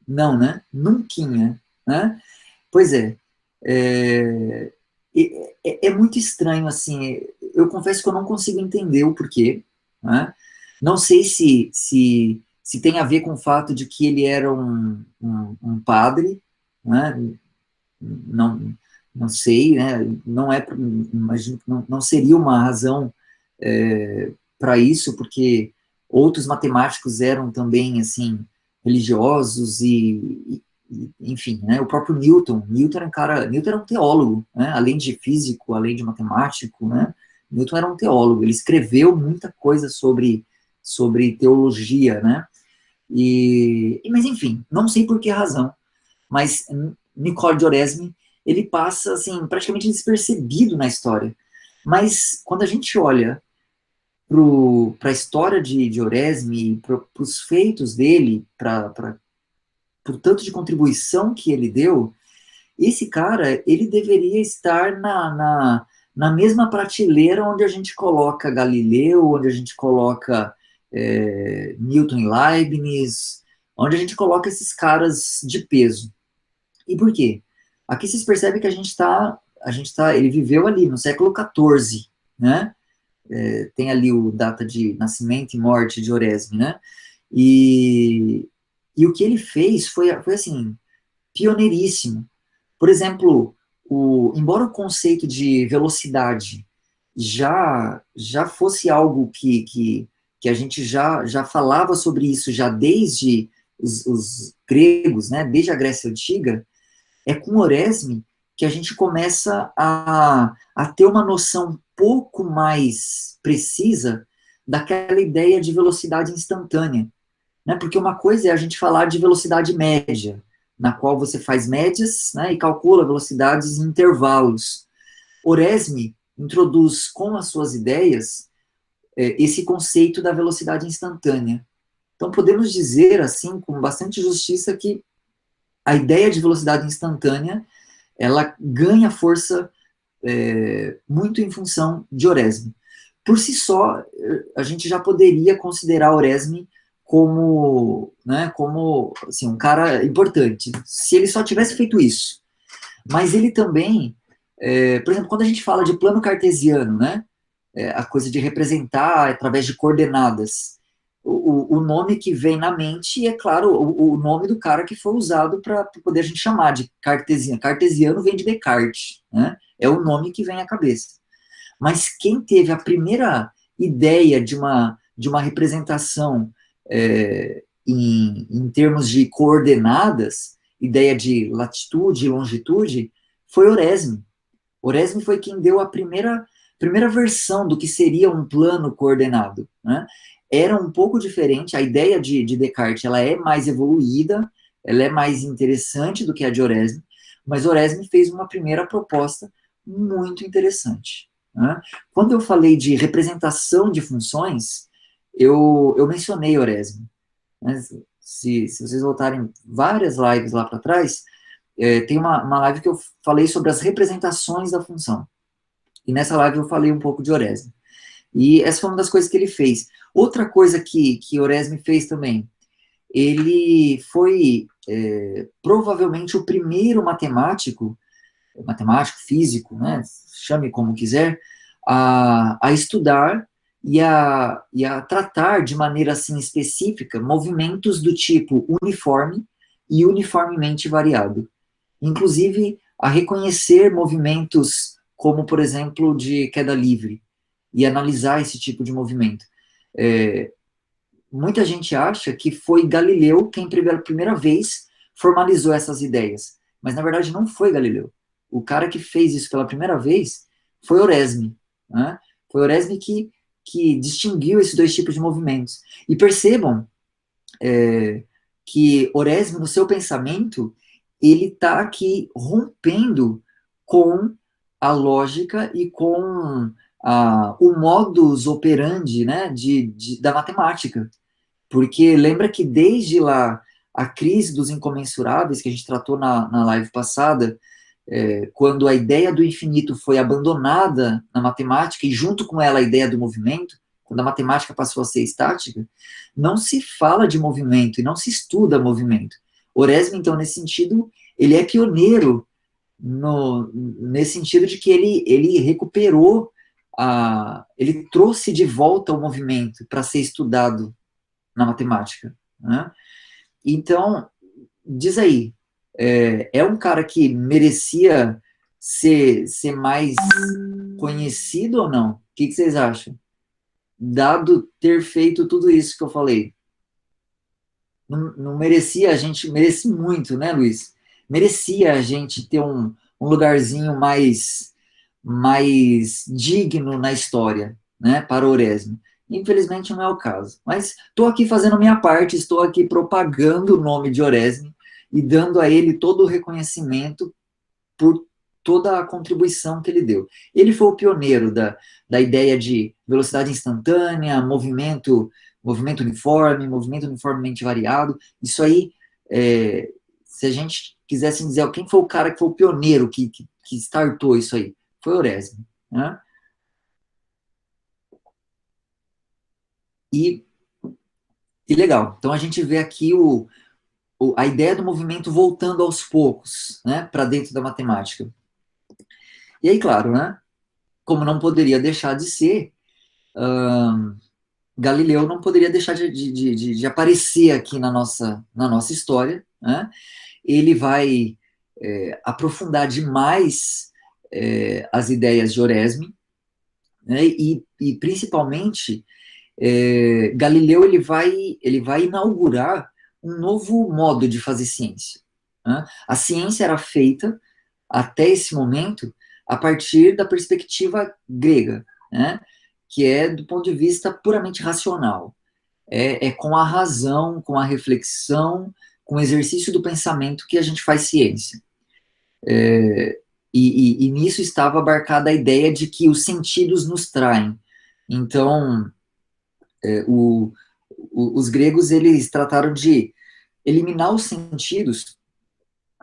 Não, né? Nunquinha, né? Pois é muito estranho, assim, eu confesso que eu não consigo entender o porquê, né? Não sei se tem a ver com o fato de que ele era um padre, né? Não, não sei, né? Não é, imagino que não seria uma razão para isso, porque outros matemáticos eram também, assim, religiosos enfim, né, o próprio Newton era um cara, Newton era um teólogo, né, além de físico, além de matemático, né, Newton era um teólogo, ele escreveu muita coisa sobre teologia, né, mas enfim, não sei por que razão, mas Nicole de Oresme, ele passa, assim, praticamente despercebido na história, mas quando a gente olha para a história de Oresme, para os feitos dele, para o tanto de contribuição que ele deu, esse cara, ele deveria estar na mesma prateleira onde a gente coloca Galileu, onde a gente coloca Newton e Leibniz, onde a gente coloca esses caras de peso. E por quê? Aqui vocês percebem que ele viveu ali no século XIV, né? Tem ali o data de nascimento e morte de Oresme, né? E o que ele fez foi assim, pioneiríssimo. Por exemplo, embora o conceito de velocidade já fosse algo que a gente já falava sobre isso já desde os gregos, né, desde a Grécia Antiga, é com Oresme que a gente começa a ter uma noção um pouco mais precisa daquela ideia de velocidade instantânea, né? Porque uma coisa é a gente falar de velocidade média, na qual você faz médias, né, e calcula velocidades em intervalos. Oresme introduz com as suas ideias esse conceito da velocidade instantânea. Então podemos dizer, assim, com bastante justiça, que a ideia de velocidade instantânea ela ganha força muito em função de Oresme. Por si só, a gente já poderia considerar Oresme como assim, um cara importante, se ele só tivesse feito isso. Mas ele também, por exemplo, quando a gente fala de plano cartesiano, né, a coisa de representar através de coordenadas, o nome que vem na mente é, claro, o nome do cara que foi usado para poder a gente chamar de cartesiano. Cartesiano vem de Descartes, né? É o nome que vem à cabeça. Mas quem teve a primeira ideia de uma representação em termos de coordenadas, ideia de latitude e longitude, foi Oresme. Oresme foi quem deu a primeira versão do que seria um plano coordenado, né? Era um pouco diferente, a ideia de Descartes ela é mais evoluída, ela é mais interessante do que a de Oresme, mas Oresme fez uma primeira proposta muito interessante, né? Quando eu falei de representação de funções, eu mencionei Oresme, né? Se vocês voltarem várias lives lá para trás, tem uma live que eu falei sobre as representações da função. E nessa live eu falei um pouco de Oresme. E essa foi uma das coisas que ele fez. Outra coisa que Oresme fez também, ele foi provavelmente o primeiro matemático, físico, né, chame como quiser, a estudar e a tratar de maneira assim específica movimentos do tipo uniforme e uniformemente variado. Inclusive a reconhecer movimentos como, por exemplo, de queda livre, e analisar esse tipo de movimento. Muita gente acha que foi Galileu quem pela primeira vez formalizou essas ideias, mas na verdade não foi Galileu. O cara que fez isso pela primeira vez foi Oresme, né? Foi Oresme que distinguiu esses dois tipos de movimentos. E percebam que Oresme, no seu pensamento, ele está aqui rompendo com a lógica e com o modus operandi, né, da matemática. Porque lembra que desde lá, a crise dos incomensuráveis, que a gente tratou na live passada, quando a ideia do infinito foi abandonada na matemática, e junto com ela a ideia do movimento, quando a matemática passou a ser estática, não se fala de movimento e não se estuda movimento. Oresme, então, nesse sentido, ele é pioneiro nesse sentido de que ele recuperou, ele trouxe de volta o movimento para ser estudado na matemática, né? Então, diz aí, é um cara que merecia ser mais conhecido ou não? O que vocês acham? Dado ter feito tudo isso que eu falei. Não merecia, a gente merece muito, né, Luiz? Merecia a gente ter um lugarzinho mais digno na história, né, para Oresme. Infelizmente não é o caso. Mas estou aqui fazendo minha parte, estou aqui propagando o nome de Oresme e dando a ele todo o reconhecimento por toda a contribuição que ele deu. Ele foi o pioneiro da ideia de velocidade instantânea, movimento uniforme, movimento uniformemente variado. Isso aí se a gente quisesse dizer quem foi o cara que foi o pioneiro que startou isso aí, foi Oresme, né? E, e legal, então a gente vê aqui a ideia do movimento voltando aos poucos, né, para dentro da matemática. E aí, claro, né, como não poderia deixar de ser, Galileu não poderia deixar de aparecer aqui na nossa história, né? Ele vai aprofundar demais as ideias de Oresme, né? E principalmente Galileu ele vai inaugurar um novo modo de fazer ciência, né? A ciência era feita até esse momento a partir da perspectiva grega, né? Que é do ponto de vista puramente racional. É com a razão, com a reflexão, com o exercício do pensamento que a gente faz ciência. E nisso estava abarcada a ideia de que os sentidos nos traem. Então, os gregos eles trataram de eliminar os sentidos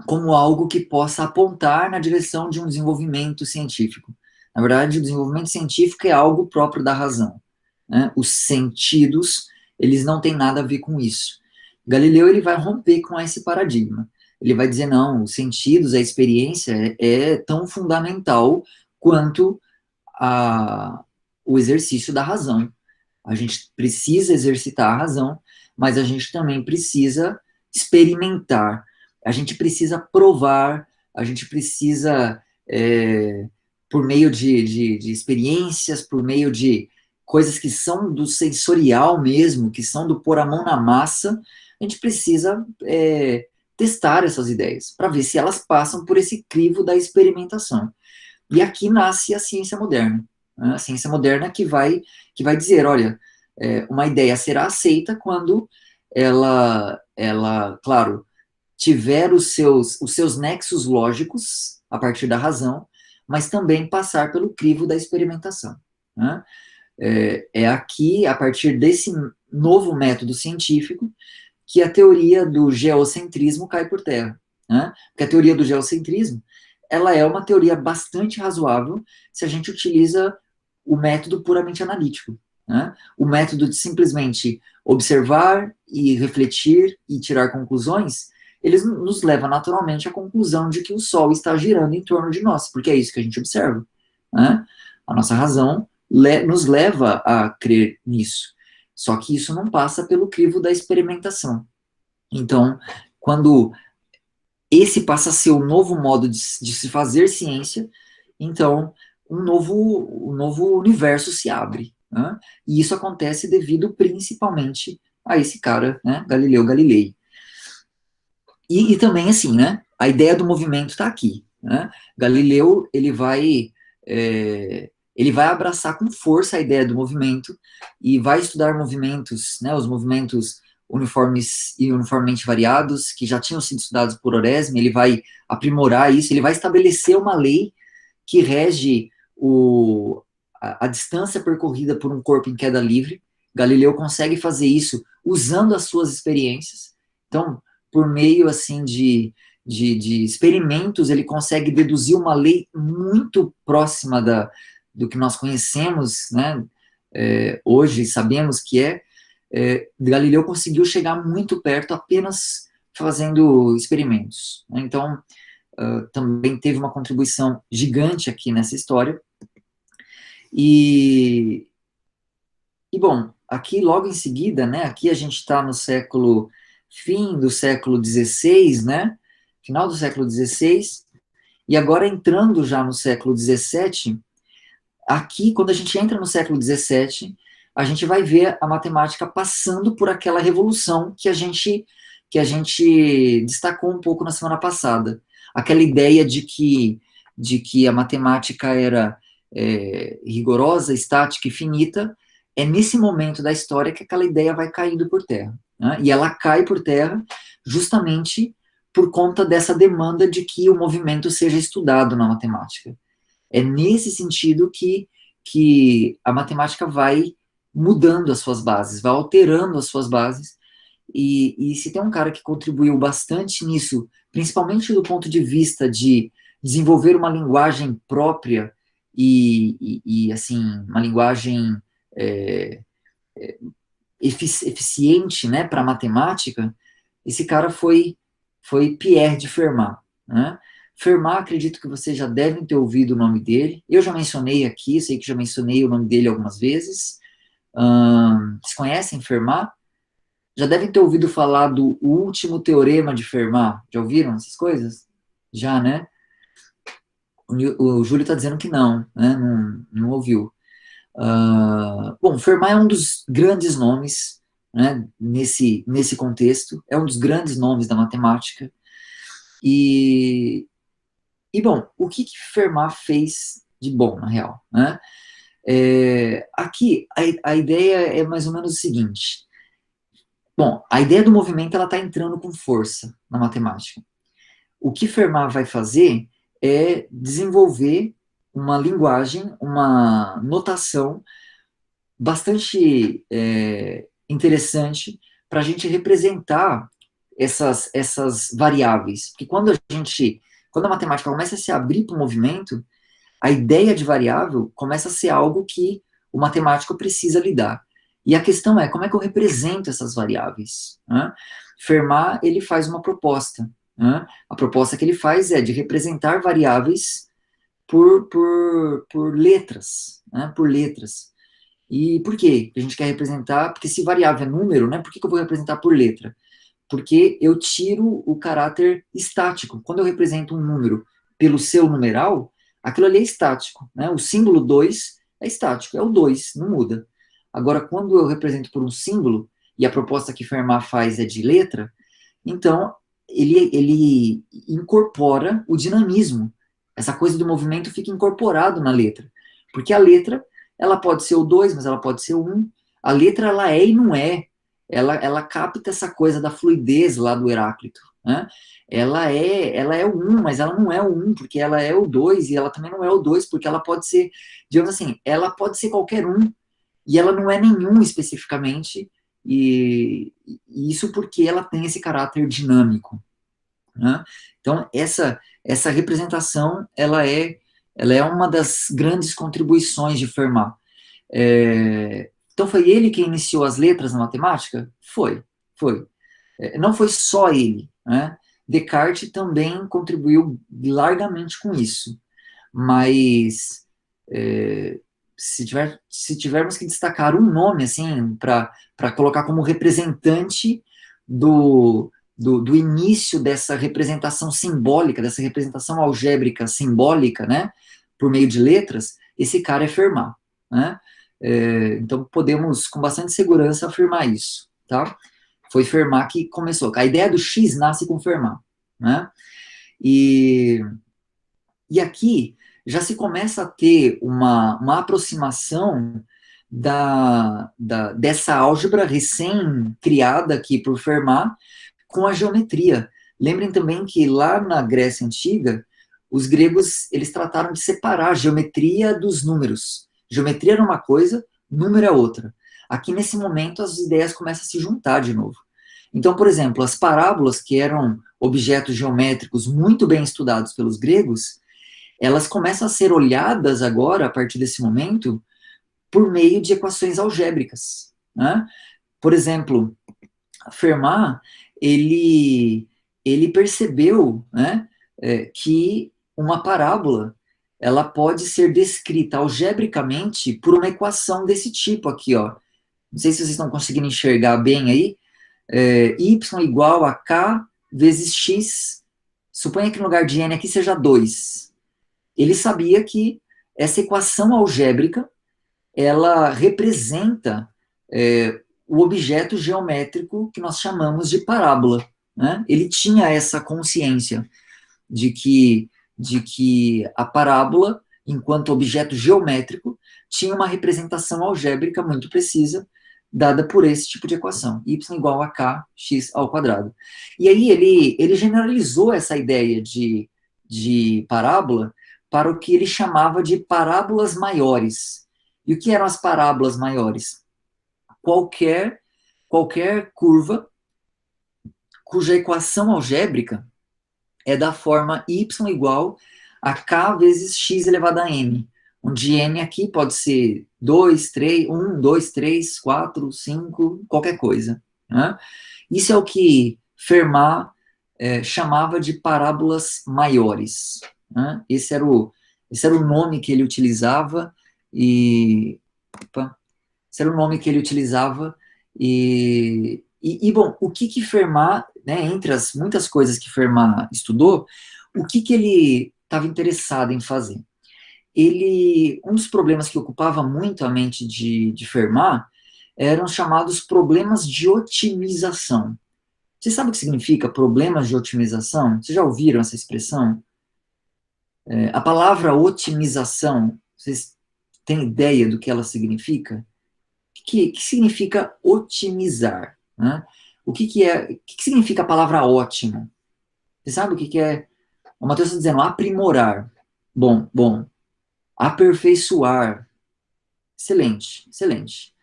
como algo que possa apontar na direção de um desenvolvimento científico. Na verdade, o desenvolvimento científico é algo próprio da razão, né? Os sentidos, eles não têm nada a ver com isso. Galileu ele vai romper com esse paradigma. Ele vai dizer, não, os sentidos, a experiência é tão fundamental quanto o exercício da razão. A gente precisa exercitar a razão, mas a gente também precisa experimentar, a gente precisa provar, a gente precisa, por meio de experiências, por meio de coisas que são do sensorial mesmo, que são do pôr a mão na massa, a gente precisa testar essas ideias, para ver se elas passam por esse crivo da experimentação. E aqui nasce a ciência moderna, né? A ciência moderna que vai dizer, olha, uma ideia será aceita quando ela, claro, tiver os seus nexos lógicos a partir da razão, mas também passar pelo crivo da experimentação, né? É aqui, a partir desse novo método científico, que a teoria do geocentrismo cai por terra, né? Porque a teoria do geocentrismo, ela é uma teoria bastante razoável se a gente utiliza o método puramente analítico, né? O método de simplesmente observar e refletir e tirar conclusões, eles nos leva naturalmente à conclusão de que o Sol está girando em torno de nós, porque é isso que a gente observa, né? A nossa razão nos leva a crer nisso. Só que isso não passa pelo crivo da experimentação. Então, quando esse passa a ser o novo modo de se fazer ciência, então um novo universo se abre, né? E isso acontece devido principalmente a esse cara, né, Galileu Galilei. E também, assim, né, a ideia do movimento está aqui, né? Galileu, ele vai abraçar com força a ideia do movimento e vai estudar movimentos, né, os movimentos uniformes e uniformemente variados, que já tinham sido estudados por Oresme. Ele vai aprimorar isso, ele vai estabelecer uma lei que rege a distância percorrida por um corpo em queda livre. Galileu consegue fazer isso usando as suas experiências. Então, por meio assim de experimentos, ele consegue deduzir uma lei muito próxima do que nós conhecemos, né? Hoje sabemos que Galileu conseguiu chegar muito perto apenas fazendo experimentos, né? Então, também teve uma contribuição gigante aqui nessa história. E bom, aqui logo em seguida, né, aqui a gente está no fim do século XVI, né, final do século XVI, e agora entrando já no século XVII. Aqui, quando a gente entra no século XVII, a gente vai ver a matemática passando por aquela revolução que a gente destacou um pouco na semana passada. Aquela ideia de que a matemática era rigorosa, estática e finita. É nesse momento da história que aquela ideia vai caindo por terra, né? E ela cai por terra justamente por conta dessa demanda de que o movimento seja estudado na matemática. É nesse sentido que a matemática vai mudando as suas bases, vai alterando as suas bases, e se tem um cara que contribuiu bastante nisso, principalmente do ponto de vista de desenvolver uma linguagem própria assim, uma linguagem é, eficiente, né, para matemática, esse cara foi Pierre de Fermat, né? Fermat, acredito que vocês já devem ter ouvido o nome dele. Eu já mencionei aqui, sei que já mencionei o nome dele algumas vezes. Vocês conhecem Fermat? Já devem ter ouvido falar do último teorema de Fermat. Já ouviram essas coisas? Já, né? O Júlio está dizendo que não, né? Não ouviu. Bom, Fermat é um dos grandes nomes, né, nesse contexto, é um dos grandes nomes da matemática. Bom, o que Fermat fez de bom, na real? Né? Aqui, a ideia é mais ou menos o seguinte. Bom, a ideia do movimento está entrando com força na matemática. O que Fermat vai fazer é desenvolver uma linguagem, uma notação bastante interessante para a gente representar essas variáveis. Porque quando a matemática começa a se abrir para o movimento, a ideia de variável começa a ser algo que o matemático precisa lidar. E a questão é, como é que eu represento essas variáveis? Né? Fermat, ele faz uma proposta. Né? A proposta que ele faz é de representar variáveis por letras. Né? Por letras. E por quê? A gente quer representar, porque se variável é número, né? Por que eu vou representar por letra? Porque eu tiro o caráter estático. Quando eu represento um número pelo seu numeral, aquilo ali é estático, né? O símbolo 2 é estático, é o 2, não muda. Agora, quando eu represento por um símbolo, e a proposta que Fermat faz é de letra, então ele incorpora o dinamismo. Essa coisa do movimento fica incorporado na letra. Porque a letra, ela pode ser o 2, mas ela pode ser o 1. A letra, ela é e não é. Ela capta essa coisa da fluidez lá do Heráclito. Né? Ela é o 1, mas ela não é o 1, porque ela é o 2, e ela também não é o 2, porque ela pode ser, digamos assim, ela pode ser qualquer um, e ela não é nenhum especificamente, e isso porque ela tem esse caráter dinâmico. Né? Então, essa representação, ela é uma das grandes contribuições de Fermat. Então, foi ele quem iniciou as letras na matemática? Foi. Não foi só ele, né? Descartes também contribuiu largamente com isso, mas se tivermos que destacar um nome assim para colocar como representante do início dessa representação simbólica, dessa representação algébrica simbólica, né, por meio de letras, esse cara é Fermat, né? Então podemos com bastante segurança afirmar isso, tá? Foi Fermat que começou. A ideia do X nasce com Fermat, né? E aqui já se começa a ter uma aproximação dessa álgebra recém-criada aqui por Fermat com a geometria. Lembrem também que lá na Grécia Antiga, os gregos eles trataram de separar a geometria dos números. Geometria era uma coisa, número é outra. Aqui, nesse momento, as ideias começam a se juntar de novo. Então, por exemplo, as parábolas, que eram objetos geométricos muito bem estudados pelos gregos, elas começam a ser olhadas agora, a partir desse momento, por meio de equações algébricas. Né? Por exemplo, Fermat, ele percebeu, né, que uma parábola ela pode ser descrita algebricamente por uma equação desse tipo aqui, ó. Não sei se vocês estão conseguindo enxergar bem aí. Y igual a K vezes X. Suponha que no lugar de N aqui seja 2. Ele sabia que essa equação algébrica ela representa o objeto geométrico que nós chamamos de parábola. Né? Ele tinha essa consciência de que a parábola, enquanto objeto geométrico, tinha uma representação algébrica muito precisa, dada por esse tipo de equação, y igual a kx ao quadrado. E aí ele generalizou essa ideia de parábola para o que ele chamava de parábolas maiores. E o que eram as parábolas maiores? Qualquer curva cuja equação algébrica é da forma y igual a k vezes x elevado a n, onde n aqui pode ser 2, 3, 1, 2, 3, 4, 5, qualquer coisa. Né? Isso é o que Fermat chamava de parábolas maiores. Né? Esse era o nome que ele utilizava, e... Opa, esse era o nome que ele utilizava, bom, o que Fermat, né, entre as muitas coisas que Fermat estudou, o que ele estava interessado em fazer? Um dos problemas que ocupava muito a mente de Fermat eram chamados problemas de otimização. Você sabe o que significa problemas de otimização? Vocês já ouviram essa expressão? A palavra otimização, vocês têm ideia do que ela significa? O que significa otimizar? Né? O que significa a palavra ótimo? Você sabe o que é? O Matheus está dizendo aprimorar. Bom, aperfeiçoar. Excelente, excelente.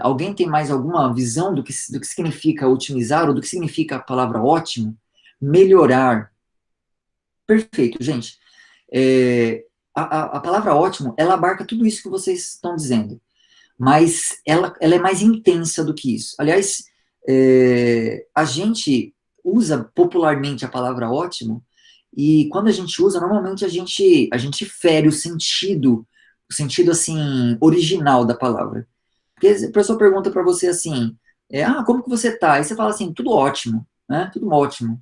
Alguém tem mais alguma visão do que significa otimizar, ou do que significa a palavra ótimo? Melhorar. Perfeito, gente. A palavra ótimo, ela abarca tudo isso que vocês estão dizendo, mas ela é mais intensa do que isso. Aliás, a gente usa popularmente a palavra ótimo, e quando a gente usa, normalmente a gente fere o sentido assim, original da palavra. Porque a pessoa pergunta para você assim, como que você tá? Aí você fala assim, tudo ótimo, né? Tudo ótimo.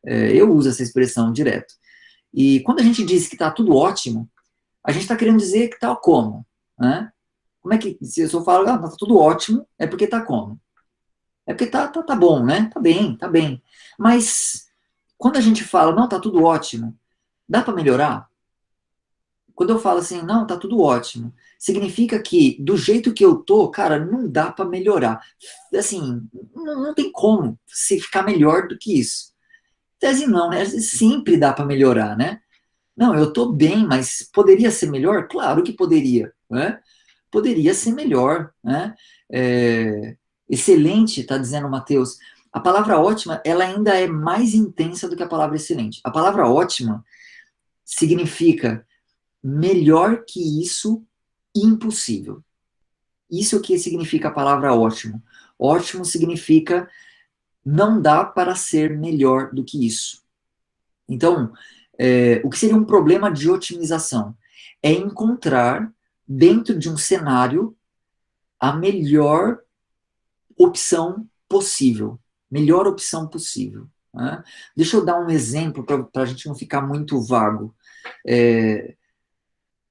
Eu uso essa expressão direto. E quando a gente diz que tá tudo ótimo, a gente está querendo dizer que tá como, né? Como é que, se eu falo, tá tudo ótimo, é porque tá como? É porque tá bom, né? Tá bem, tá bem. Mas, quando a gente fala, não, tá tudo ótimo, dá para melhorar? Quando eu falo assim, não, tá tudo ótimo, significa que, do jeito que eu tô, cara, não dá para melhorar. Assim, não tem como se ficar melhor do que isso. Tese não, né? Sempre dá para melhorar, né? Não, eu tô bem, mas poderia ser melhor? Claro que poderia, né? Poderia ser melhor, né? Excelente, está dizendo o Matheus. A palavra ótima, ela ainda é mais intensa do que a palavra excelente. A palavra ótima significa melhor que isso, impossível. Isso é o que significa a palavra ótimo. Ótimo significa não dá para ser melhor do que isso. Então, o que seria um problema de otimização? É encontrar, dentro de um cenário, a melhor opção possível. Melhor opção possível. Né? Deixa eu dar um exemplo para a gente não ficar muito vago.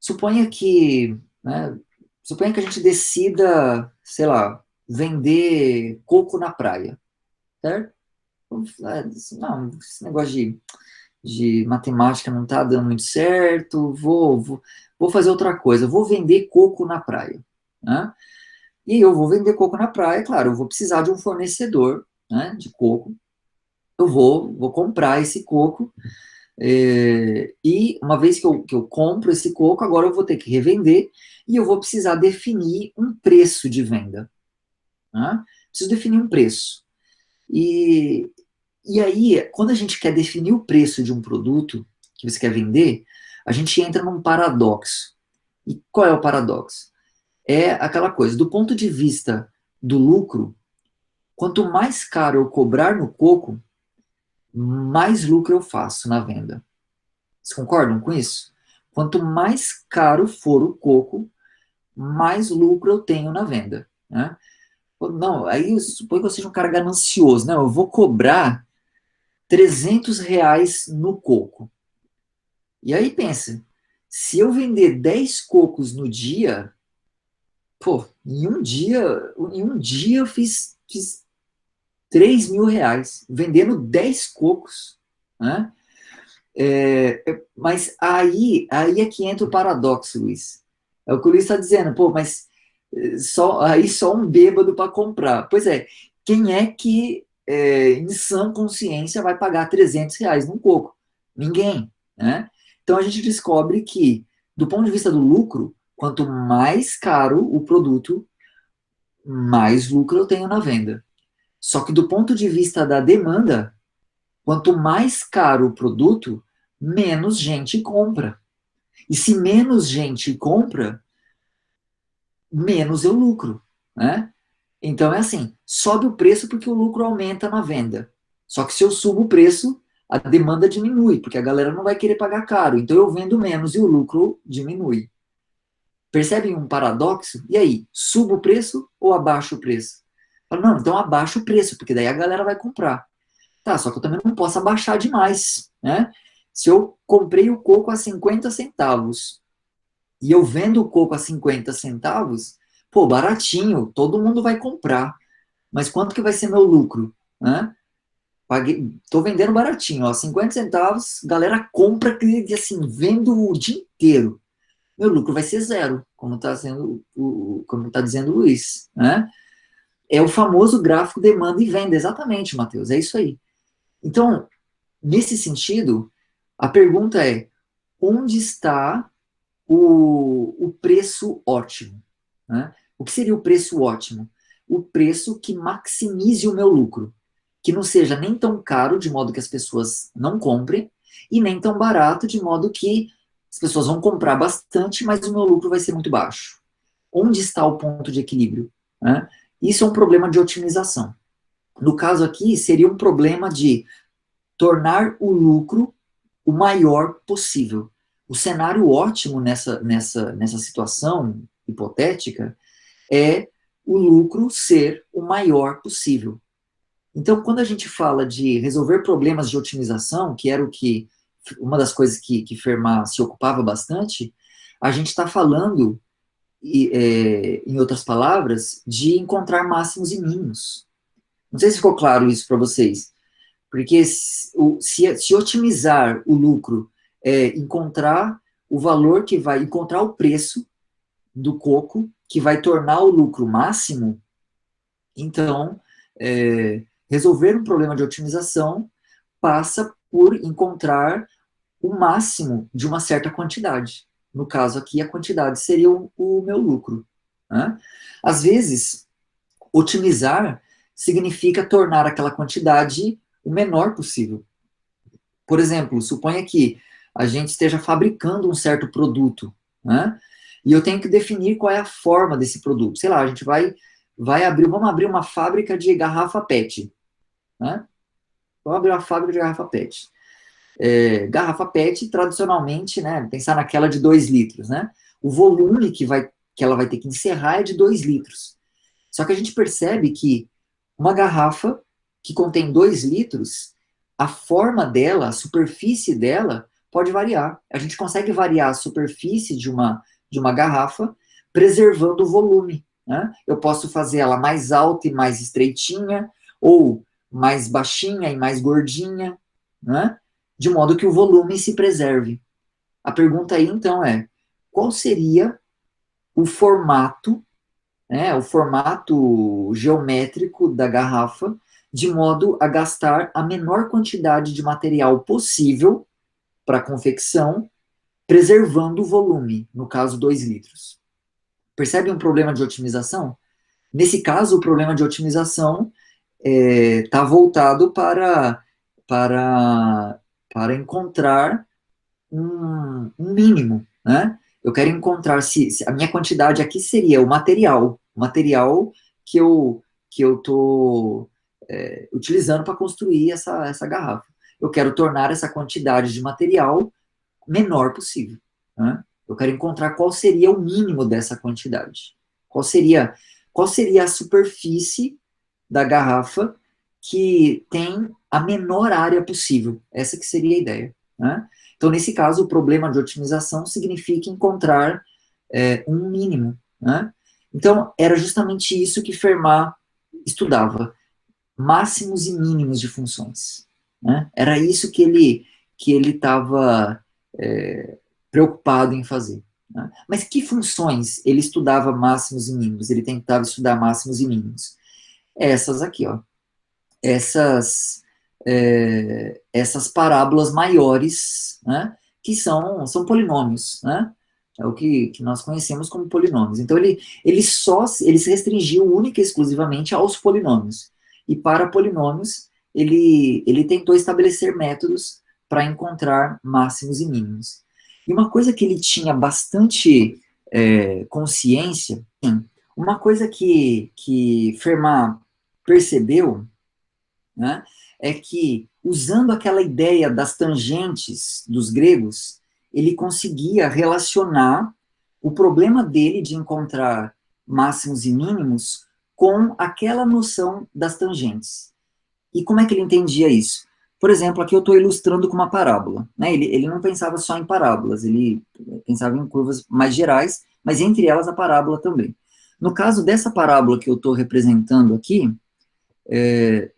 Suponha que, né, suponha que a gente decida, sei lá, vender coco na praia, certo? Não, esse negócio de matemática não está dando muito certo, vou fazer outra coisa, vou vender coco na praia. Né? E eu vou vender coco na praia, claro, eu vou precisar de um fornecedor, né, de coco, eu vou comprar esse coco, e uma vez que eu compro esse coco, agora eu vou ter que revender, e eu vou precisar definir um preço de venda. Né? Preciso definir um preço. E aí, quando a gente quer definir o preço de um produto que você quer vender, a gente entra num paradoxo. E qual é o paradoxo? É aquela coisa, do ponto de vista do lucro, quanto mais caro eu cobrar no coco, mais lucro eu faço na venda. Vocês concordam com isso? Quanto mais caro for o coco, mais lucro eu tenho na venda. Né? Não, aí suponho que eu seja um cara ganancioso. Não, eu vou cobrar R$ 300 no coco. E aí pensa, se eu vender 10 cocos no dia, pô, em um dia eu fiz R$ 3.000, vendendo 10 cocos, né? Mas aí é que entra o paradoxo, Luiz. É o que o Luiz está dizendo, pô, mas só um bêbado para comprar. Pois é, quem é que em sã consciência vai pagar R$ 300 num coco? Ninguém, né? Então a gente descobre que, do ponto de vista do lucro, quanto mais caro o produto, mais lucro eu tenho na venda. Só que do ponto de vista da demanda, quanto mais caro o produto, menos gente compra. E se menos gente compra, menos eu lucro, né? Então é assim, sobe o preço porque o lucro aumenta na venda. Só que se eu subo o preço, a demanda diminui, porque a galera não vai querer pagar caro. Então eu vendo menos e o lucro diminui. Percebem um paradoxo? E aí, subo o preço ou abaixo o preço? Fala, não, então abaixa o preço, porque daí a galera vai comprar. Tá, só que eu também não posso abaixar demais, né? Se eu comprei o coco a 50 centavos e eu vendo o coco a 50 centavos, pô, baratinho, todo mundo vai comprar. Mas quanto que vai ser meu lucro? Né? Paguei, tô vendendo baratinho, ó, 50 centavos, galera compra que assim, vendo o dia inteiro. Meu lucro vai ser zero, como está sendo como tá dizendo o Luiz, né? É o famoso gráfico demanda e venda, exatamente, Matheus, é isso aí. Então, nesse sentido, a pergunta é, onde está o preço ótimo? Né? O que seria o preço ótimo? O preço que maximize o meu lucro, que não seja nem tão caro, de modo que as pessoas não comprem, e nem tão barato, de modo que as pessoas vão comprar bastante, mas o meu lucro vai ser muito baixo. Onde está o ponto de equilíbrio? Né? Isso é um problema de otimização. No caso aqui, seria um problema de tornar o lucro o maior possível. O cenário ótimo nessa situação hipotética é o lucro ser o maior possível. Então, quando a gente fala de resolver problemas de otimização, que era uma das coisas que Fermat se ocupava bastante, a gente está falando, em outras palavras, de encontrar máximos e mínimos. Não sei se ficou claro isso para vocês. Porque se otimizar o lucro é encontrar o valor que vai, encontrar o preço do coco que vai tornar o lucro máximo, então, resolver um problema de otimização passa por encontrar o máximo de uma certa quantidade. No caso aqui, a quantidade seria o meu lucro. Né? Às vezes, otimizar significa tornar aquela quantidade o menor possível. Por exemplo, suponha que a gente esteja fabricando um certo produto, né? E eu tenho que definir qual é a forma desse produto. Sei lá, a gente vamos abrir uma fábrica de garrafa PET, né? Vamos abrir uma fábrica de garrafa PET. Garrafa PET, tradicionalmente, né? Pensar naquela de 2 litros, né? O volume que ela vai ter que encerrar é de 2 litros. Só que a gente percebe que uma garrafa que contém 2 litros, a forma dela, a superfície dela, pode variar. A gente consegue variar a superfície de uma garrafa, preservando o volume. Né? Eu posso fazer ela mais alta e mais estreitinha, ou mais baixinha e mais gordinha, né? De modo que o volume se preserve. A pergunta aí, então, é: qual seria o formato, né, o formato geométrico da garrafa, de modo a gastar a menor quantidade de material possível para a confecção, preservando o volume, no caso 2 litros. Percebe um problema de otimização? Nesse caso, o problema de otimização está voltado para, para encontrar um mínimo, né? Eu quero encontrar se a minha quantidade aqui seria o material que eu estou utilizando para construir essa garrafa. Eu quero tornar essa quantidade de material menor possível, né? Eu quero encontrar qual seria o mínimo dessa quantidade. Qual seria a superfície da garrafa que tem a menor área possível? Essa que seria a ideia, né? Então, nesse caso, o problema de otimização significa encontrar um mínimo, né? Então, era justamente isso que Fermat estudava, máximos e mínimos de funções, né? Era isso que ele estava preocupado em fazer, né? Mas que funções ele estudava máximos e mínimos? Ele tentava estudar máximos e mínimos. Essas aqui, ó. Essas parábolas maiores, né, que são polinômios, né? É o que nós conhecemos como polinômios. Então, ele se restringiu única e exclusivamente aos polinômios. e para polinômios, ele tentou estabelecer métodos para encontrar máximos e mínimos. E uma coisa que ele tinha bastante consciência, sim, uma coisa que Fermat percebeu, né, é que, usando aquela ideia das tangentes dos gregos, ele conseguia relacionar o problema dele de encontrar máximos e mínimos com aquela noção das tangentes. E como é que ele entendia isso? Por exemplo, aqui eu estou ilustrando com uma parábola. Né? Ele não pensava só em parábolas, ele pensava em curvas mais gerais, mas entre elas a parábola também. No caso dessa parábola que eu estou representando aqui,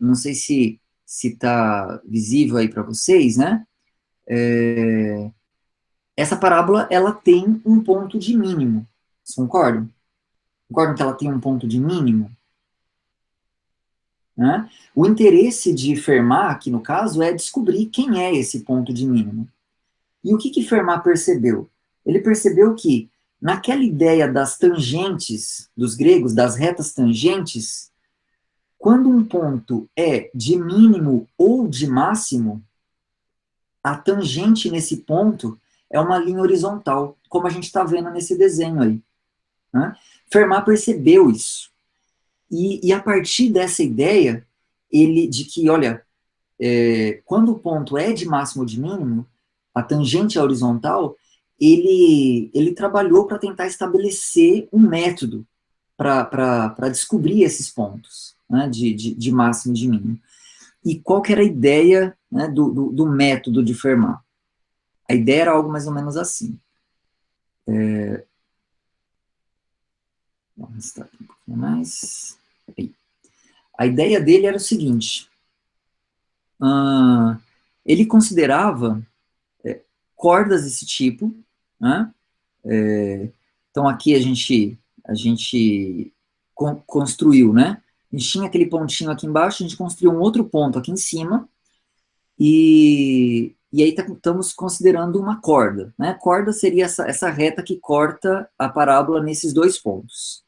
não sei se está visível aí para vocês, né? Essa parábola, ela tem um ponto de mínimo. Vocês concordam? Concordam que ela tem um ponto de mínimo? Né? O interesse de Fermat, aqui no caso, é descobrir quem é esse ponto de mínimo. E o que Fermat percebeu? Ele percebeu que, naquela ideia das tangentes dos gregos, das retas tangentes, quando um ponto é de mínimo ou de máximo, a tangente nesse ponto é uma linha horizontal, como a gente está vendo nesse desenho aí. Né? Fermat percebeu isso. E a partir dessa ideia, ele de que, olha, quando o ponto é de máximo ou de mínimo, a tangente é horizontal, ele trabalhou para tentar estabelecer um método para descobrir esses pontos, né, de máximo e de mínimo. E qual que era a ideia, né, do método de Fermat? A ideia era algo mais ou menos assim. Vamos arrastar aqui um pouquinho mais. Aí. A ideia dele era o seguinte: ele considerava cordas desse tipo, né? Então aqui a gente construiu, né? A gente tinha aquele pontinho aqui embaixo, a gente construiu um outro ponto aqui em cima, e aí estamos considerando uma corda, né? Corda seria essa reta que corta a parábola nesses dois pontos.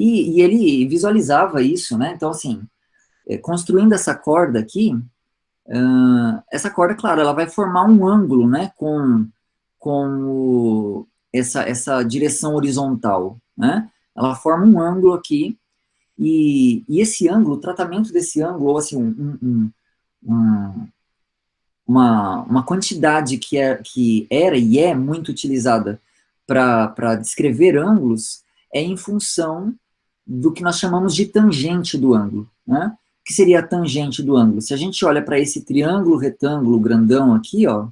E ele visualizava isso, né? Então, assim, construindo essa corda aqui, essa corda, claro, ela vai formar um ângulo, né? Essa direção horizontal, né? Ela forma um ângulo aqui, e esse ângulo, o tratamento desse ângulo, ou assim, uma quantidade que era e é muito utilizada para descrever ângulos, é em função do que nós chamamos de tangente do ângulo, né? O que seria a tangente do ângulo? Se a gente olha para esse triângulo retângulo grandão aqui, ó,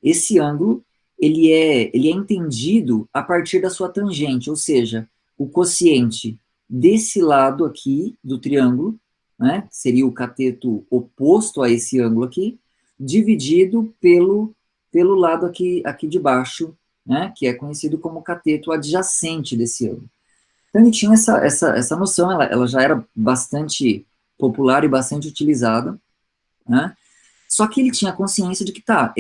esse ângulo, ele é entendido a partir da sua tangente, ou seja, o quociente desse lado aqui do triângulo, né, seria o cateto oposto a esse ângulo aqui, dividido pelo lado aqui de baixo, né, que é conhecido como cateto adjacente desse ângulo. Então ele tinha essa noção, ela já era bastante popular e bastante utilizada, né? Só que ele tinha consciência de que, tá,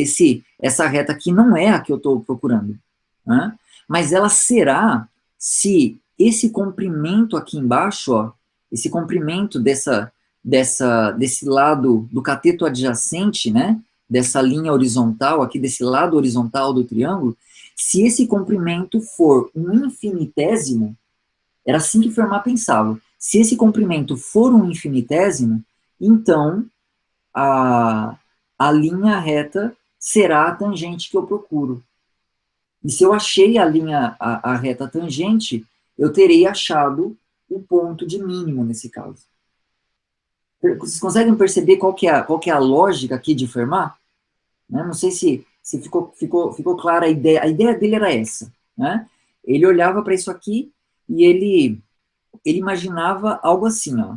essa reta aqui não é a que eu estou procurando, né? Mas ela será se esse comprimento aqui embaixo, ó, esse comprimento desse lado do cateto adjacente, né, dessa linha horizontal aqui, desse lado horizontal do triângulo, se esse comprimento for um infinitésimo, era assim que Fermat pensava. Se esse comprimento for um infinitésimo, então a linha reta será a tangente que eu procuro. E se eu achei a reta tangente, eu terei achado o ponto de mínimo nesse caso. Vocês conseguem perceber qual que é a lógica aqui de Fermat? Né? Não sei se ficou clara a ideia. A ideia dele era essa. Né? Ele olhava para isso aqui e ele imaginava algo assim, ó.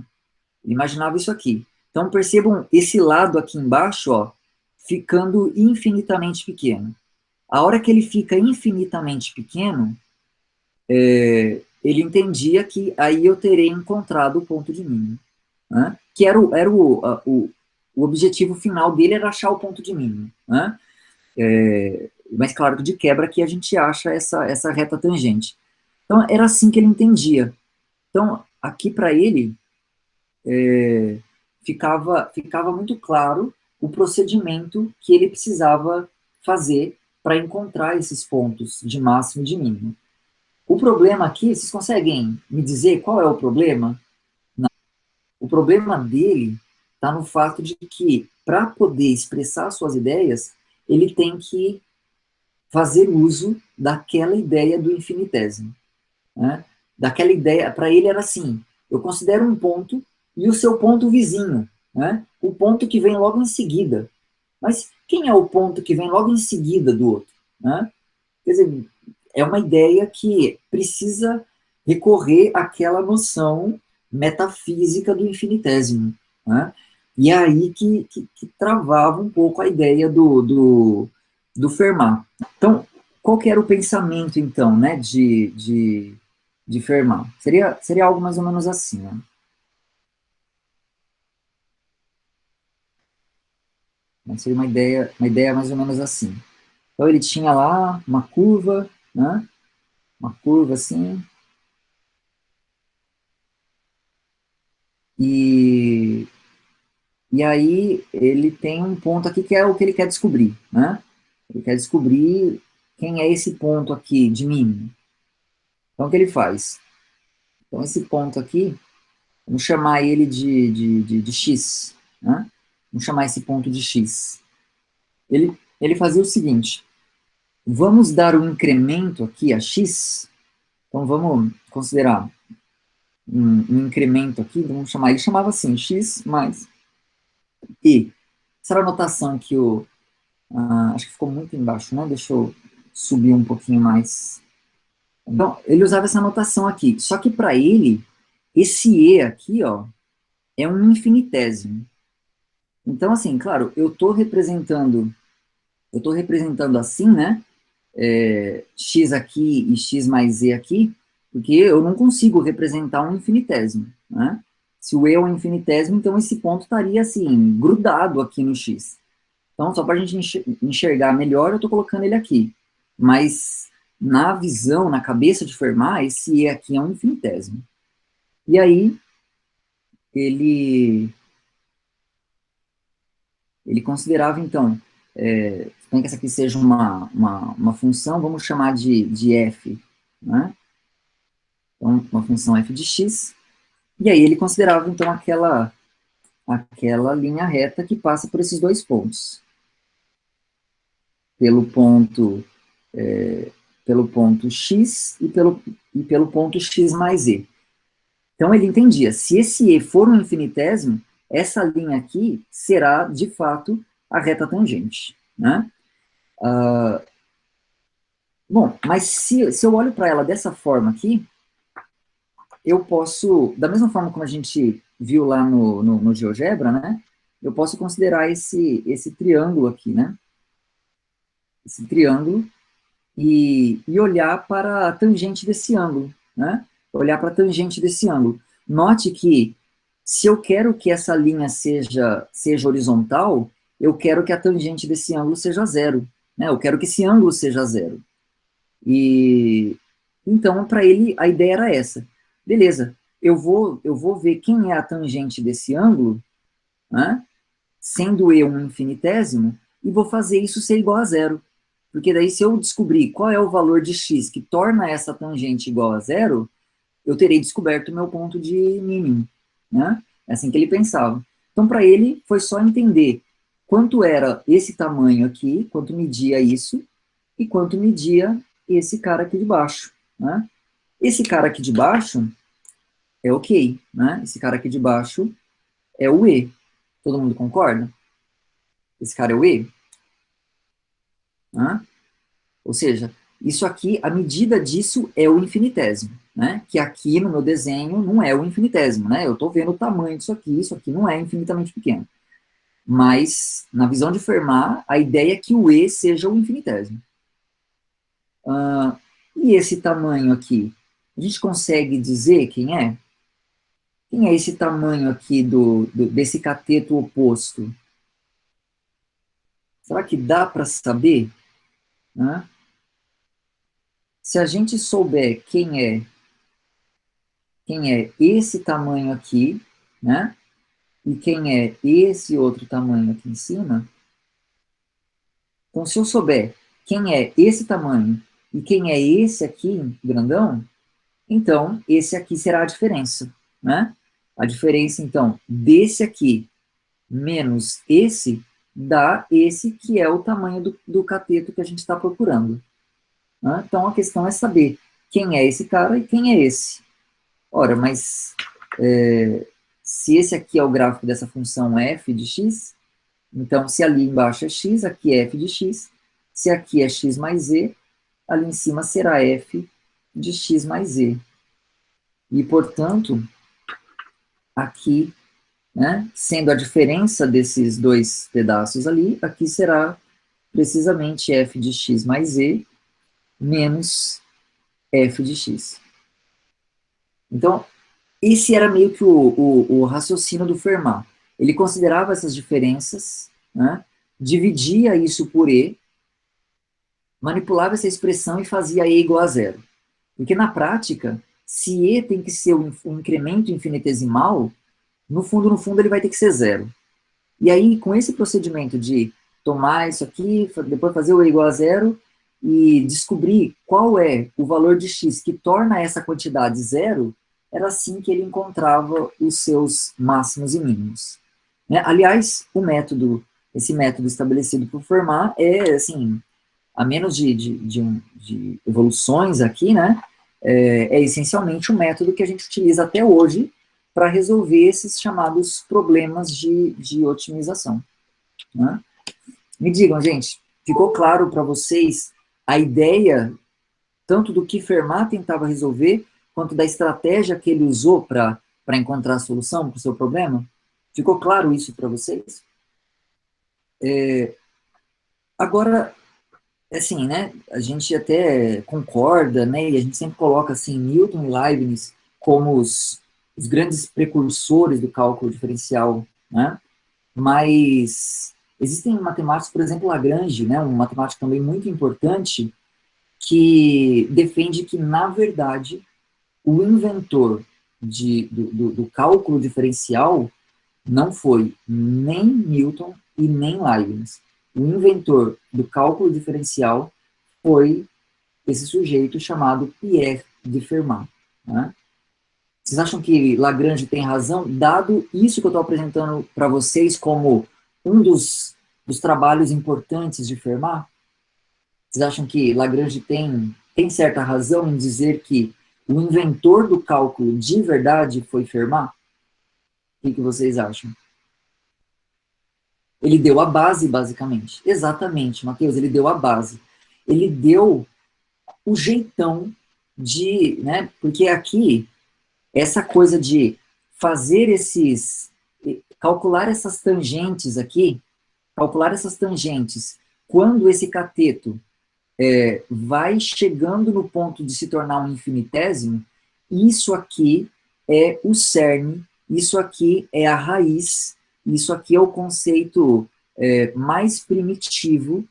Ele imaginava isso aqui. Então percebam esse lado aqui embaixo, ó, ficando infinitamente pequeno. A hora que ele fica infinitamente pequeno, ele entendia que aí eu terei encontrado o ponto de mínimo. Né? Que era o objetivo final dele era achar o ponto de mínimo. Né? Mas claro que de quebra aqui a gente acha essa reta tangente. Então era assim que ele entendia. Então aqui para ele, ficava muito claro o procedimento que ele precisava fazer para encontrar esses pontos de máximo e de mínimo. O problema aqui, vocês conseguem me dizer qual é o problema? Não. O problema dele está no fato de que, para poder expressar suas ideias, ele tem que fazer uso daquela ideia do infinitésimo. Né? Daquela ideia, para ele era assim, eu considero um ponto e o seu ponto vizinho, né? O ponto que vem logo em seguida. Mas quem é o ponto que vem logo em seguida do outro? Né? Quer dizer, é uma ideia que precisa recorrer àquela noção metafísica do infinitésimo. Né? E é aí que travava um pouco a ideia do Fermat. Então, qual que era o pensamento, então, né, de Fermat? Seria algo mais ou menos assim, né? Seria uma ideia mais ou menos assim. Então, ele tinha lá uma curva, né? Uma curva assim, e, e aí ele tem um ponto aqui que é o que ele quer descobrir, né? Ele quer descobrir quem é esse ponto aqui de mínimo. Então, o que ele faz? Então, esse ponto aqui, vamos chamar ele de x, né? Vamos chamar esse ponto de x. Ele fazia o seguinte, vamos dar um incremento aqui a x, então vamos considerar um incremento aqui, vamos chamar, ele chamava assim, x mais e. Essa era a notação que acho que ficou muito embaixo, né? Deixa eu subir um pouquinho mais. Então, ele usava essa notação aqui, só que para ele, esse e aqui, ó, é um infinitésimo. Então, assim, claro, eu estou representando assim, né? X aqui e x mais e aqui, porque eu não consigo representar um infinitésimo, né? Se o e é um infinitésimo, então esse ponto estaria assim, grudado aqui no x. Então, só para a gente enxergar melhor, eu estou colocando ele aqui. Mas na visão, na cabeça de Fermat, esse e aqui é um infinitésimo. E aí, ele, ele considerava, então, suponha que essa aqui seja uma função, vamos chamar de f, né? Então, uma função f de x. E aí ele considerava, então, aquela linha reta que passa por esses dois pontos. Pelo ponto, pelo ponto x e pelo ponto x mais e. Então ele entendia, se esse e for um infinitésimo, essa linha aqui será, de fato, a reta tangente. Né? Bom, mas se eu olho para ela dessa forma aqui, eu posso, da mesma forma como a gente viu lá no GeoGebra, né? Eu posso considerar esse triângulo aqui, né? Esse triângulo e olhar para a tangente desse ângulo, né? Olhar para a tangente desse ângulo. Note que se eu quero que essa linha seja horizontal, eu quero que a tangente desse ângulo seja zero, né? Eu quero que esse ângulo seja zero. E então, para ele, a ideia era essa. Beleza, eu vou ver quem é a tangente desse ângulo, né? Sendo eu um infinitésimo, e vou fazer isso ser igual a zero. Porque daí, se eu descobrir qual é o valor de x que torna essa tangente igual a zero, eu terei descoberto o meu ponto de mínimo. Né? É assim que ele pensava. Então, para ele, foi só entender quanto era esse tamanho aqui, quanto media isso, e quanto media esse cara aqui de baixo. Né? Esse cara aqui de baixo é ok. Né? Esse cara aqui de baixo é o E. Todo mundo concorda? Esse cara é o E? Né? Ou seja, isso aqui, a medida disso é o infinitésimo, né? Que aqui no meu desenho não é o infinitésimo, né? Eu estou vendo o tamanho disso aqui não é infinitamente pequeno. Mas, na visão de Fermat, a ideia é que o E seja o infinitésimo. E esse tamanho aqui? A gente consegue dizer quem é? Quem é esse tamanho aqui desse cateto oposto? Será que dá para saber? Né? Se a gente souber quem é esse tamanho aqui, né? E quem é esse outro tamanho aqui em cima, então se eu souber quem é esse tamanho e quem é esse aqui, grandão, então esse aqui será a diferença, né? A diferença, então, desse aqui menos esse, dá esse que é o tamanho do cateto que a gente está procurando. Né? Então, a questão é saber quem é esse cara e quem é esse. Ora, mas se esse aqui é o gráfico dessa função f de x, então, se ali embaixo é x, aqui é f de x. Se aqui é x mais z, ali em cima será f de x mais z. E, portanto, aqui, né, sendo a diferença desses dois pedaços ali, aqui será precisamente f de x mais z menos f de x. Então, esse era meio que o raciocínio do Fermat. Ele considerava essas diferenças, né, dividia isso por e, manipulava essa expressão e fazia e igual a zero. Porque na prática, se e tem que ser um incremento infinitesimal, no fundo ele vai ter que ser zero. E aí, com esse procedimento de tomar isso aqui, depois fazer o e igual a zero, e descobrir qual é o valor de x que torna essa quantidade zero, era assim que ele encontrava os seus máximos e mínimos. Né? Aliás, esse método estabelecido por Fermat é, assim, a menos de evoluções aqui, né, é essencialmente o método que a gente utiliza até hoje para resolver esses chamados problemas de otimização. Né? Me digam, gente, ficou claro para vocês a ideia tanto do que Fermat tentava resolver, quanto da estratégia que ele usou para encontrar a solução para o seu problema? Ficou claro isso para vocês? Agora, assim, né, a gente até concorda, né, e a gente sempre coloca, assim, Newton e Leibniz como os grandes precursores do cálculo diferencial, né, mas existem matemáticos, por exemplo, Lagrange, né, um matemático também muito importante, que defende que, na verdade, o inventor do cálculo diferencial não foi nem Newton e nem Leibniz. O inventor do cálculo diferencial foi esse sujeito chamado Pierre de Fermat. Né? Vocês acham que Lagrange tem razão, dado isso que eu estou apresentando para vocês como um dos trabalhos importantes de Fermat? Vocês acham que Lagrange tem certa razão em dizer que o inventor do cálculo de verdade foi Fermat? O que vocês acham? Ele deu a base, basicamente. Exatamente, Matheus, ele deu a base. Ele deu o jeitão de, né, porque aqui, essa coisa de fazer calcular essas tangentes aqui, quando esse cateto vai chegando no ponto de se tornar um infinitésimo, isso aqui é o cerne, isso aqui é a raiz, isso aqui é o conceito mais primitivo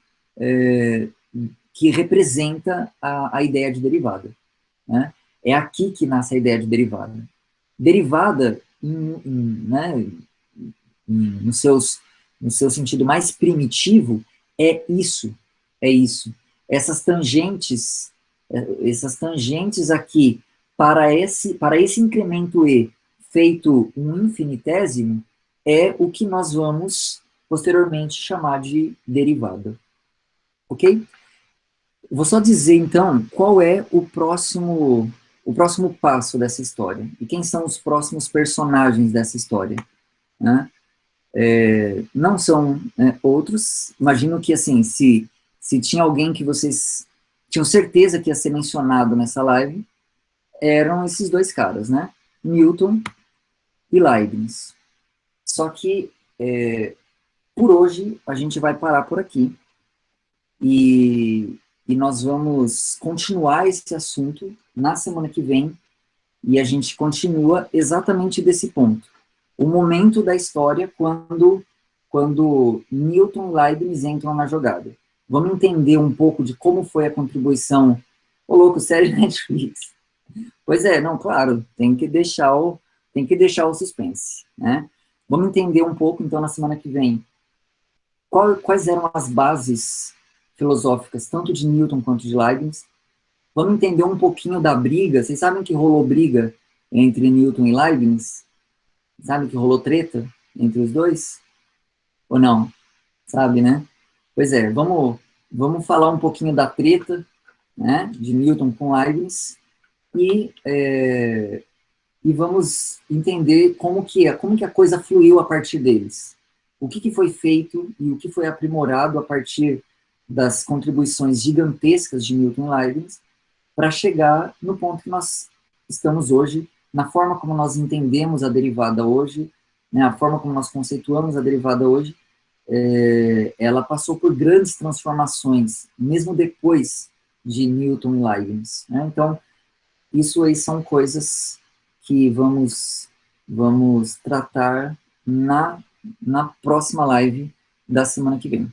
que representa a ideia de derivada. Né? É aqui que nasce a ideia de derivada. Derivada, né, no seu sentido mais primitivo, é isso. Essas tangentes aqui, para esse incremento e feito um infinitésimo, é o que nós vamos posteriormente chamar de derivada. Ok? Vou só dizer, então, qual é o próximo passo dessa história. E quem são os próximos personagens dessa história. Né? Não são outros. Imagino que, assim, se tinha alguém que vocês tinham certeza que ia ser mencionado nessa live, eram esses dois caras, né? Newton e Leibniz. Só que, por hoje, a gente vai parar por aqui. E nós vamos continuar esse assunto na semana que vem, e a gente continua exatamente desse ponto. O momento da história quando Newton e Leibniz entram na jogada. Vamos entender um pouco de como foi a contribuição. Ô, louco, série Netflix. Pois é, não, claro, tem que deixar tem que deixar o suspense, né? Vamos entender um pouco, então, na semana que vem, quais eram as bases filosóficas, tanto de Newton quanto de Leibniz. Vamos entender um pouquinho da briga. Vocês sabem que rolou briga entre Newton e Leibniz? Sabem que rolou treta entre os dois? Ou não? Sabe, né? Pois é, vamos falar um pouquinho da treta, né, de Newton com Leibniz e vamos entender como que a coisa fluiu a partir deles. O que foi feito e o que foi aprimorado a partir das contribuições gigantescas de Newton e Leibniz para chegar no ponto que nós estamos hoje, na forma como nós entendemos a derivada hoje, né, a forma como nós conceituamos a derivada hoje. Ela passou por grandes transformações, mesmo depois de Newton e Leibniz, né? Então, isso aí são coisas que vamos tratar na próxima live da semana que vem.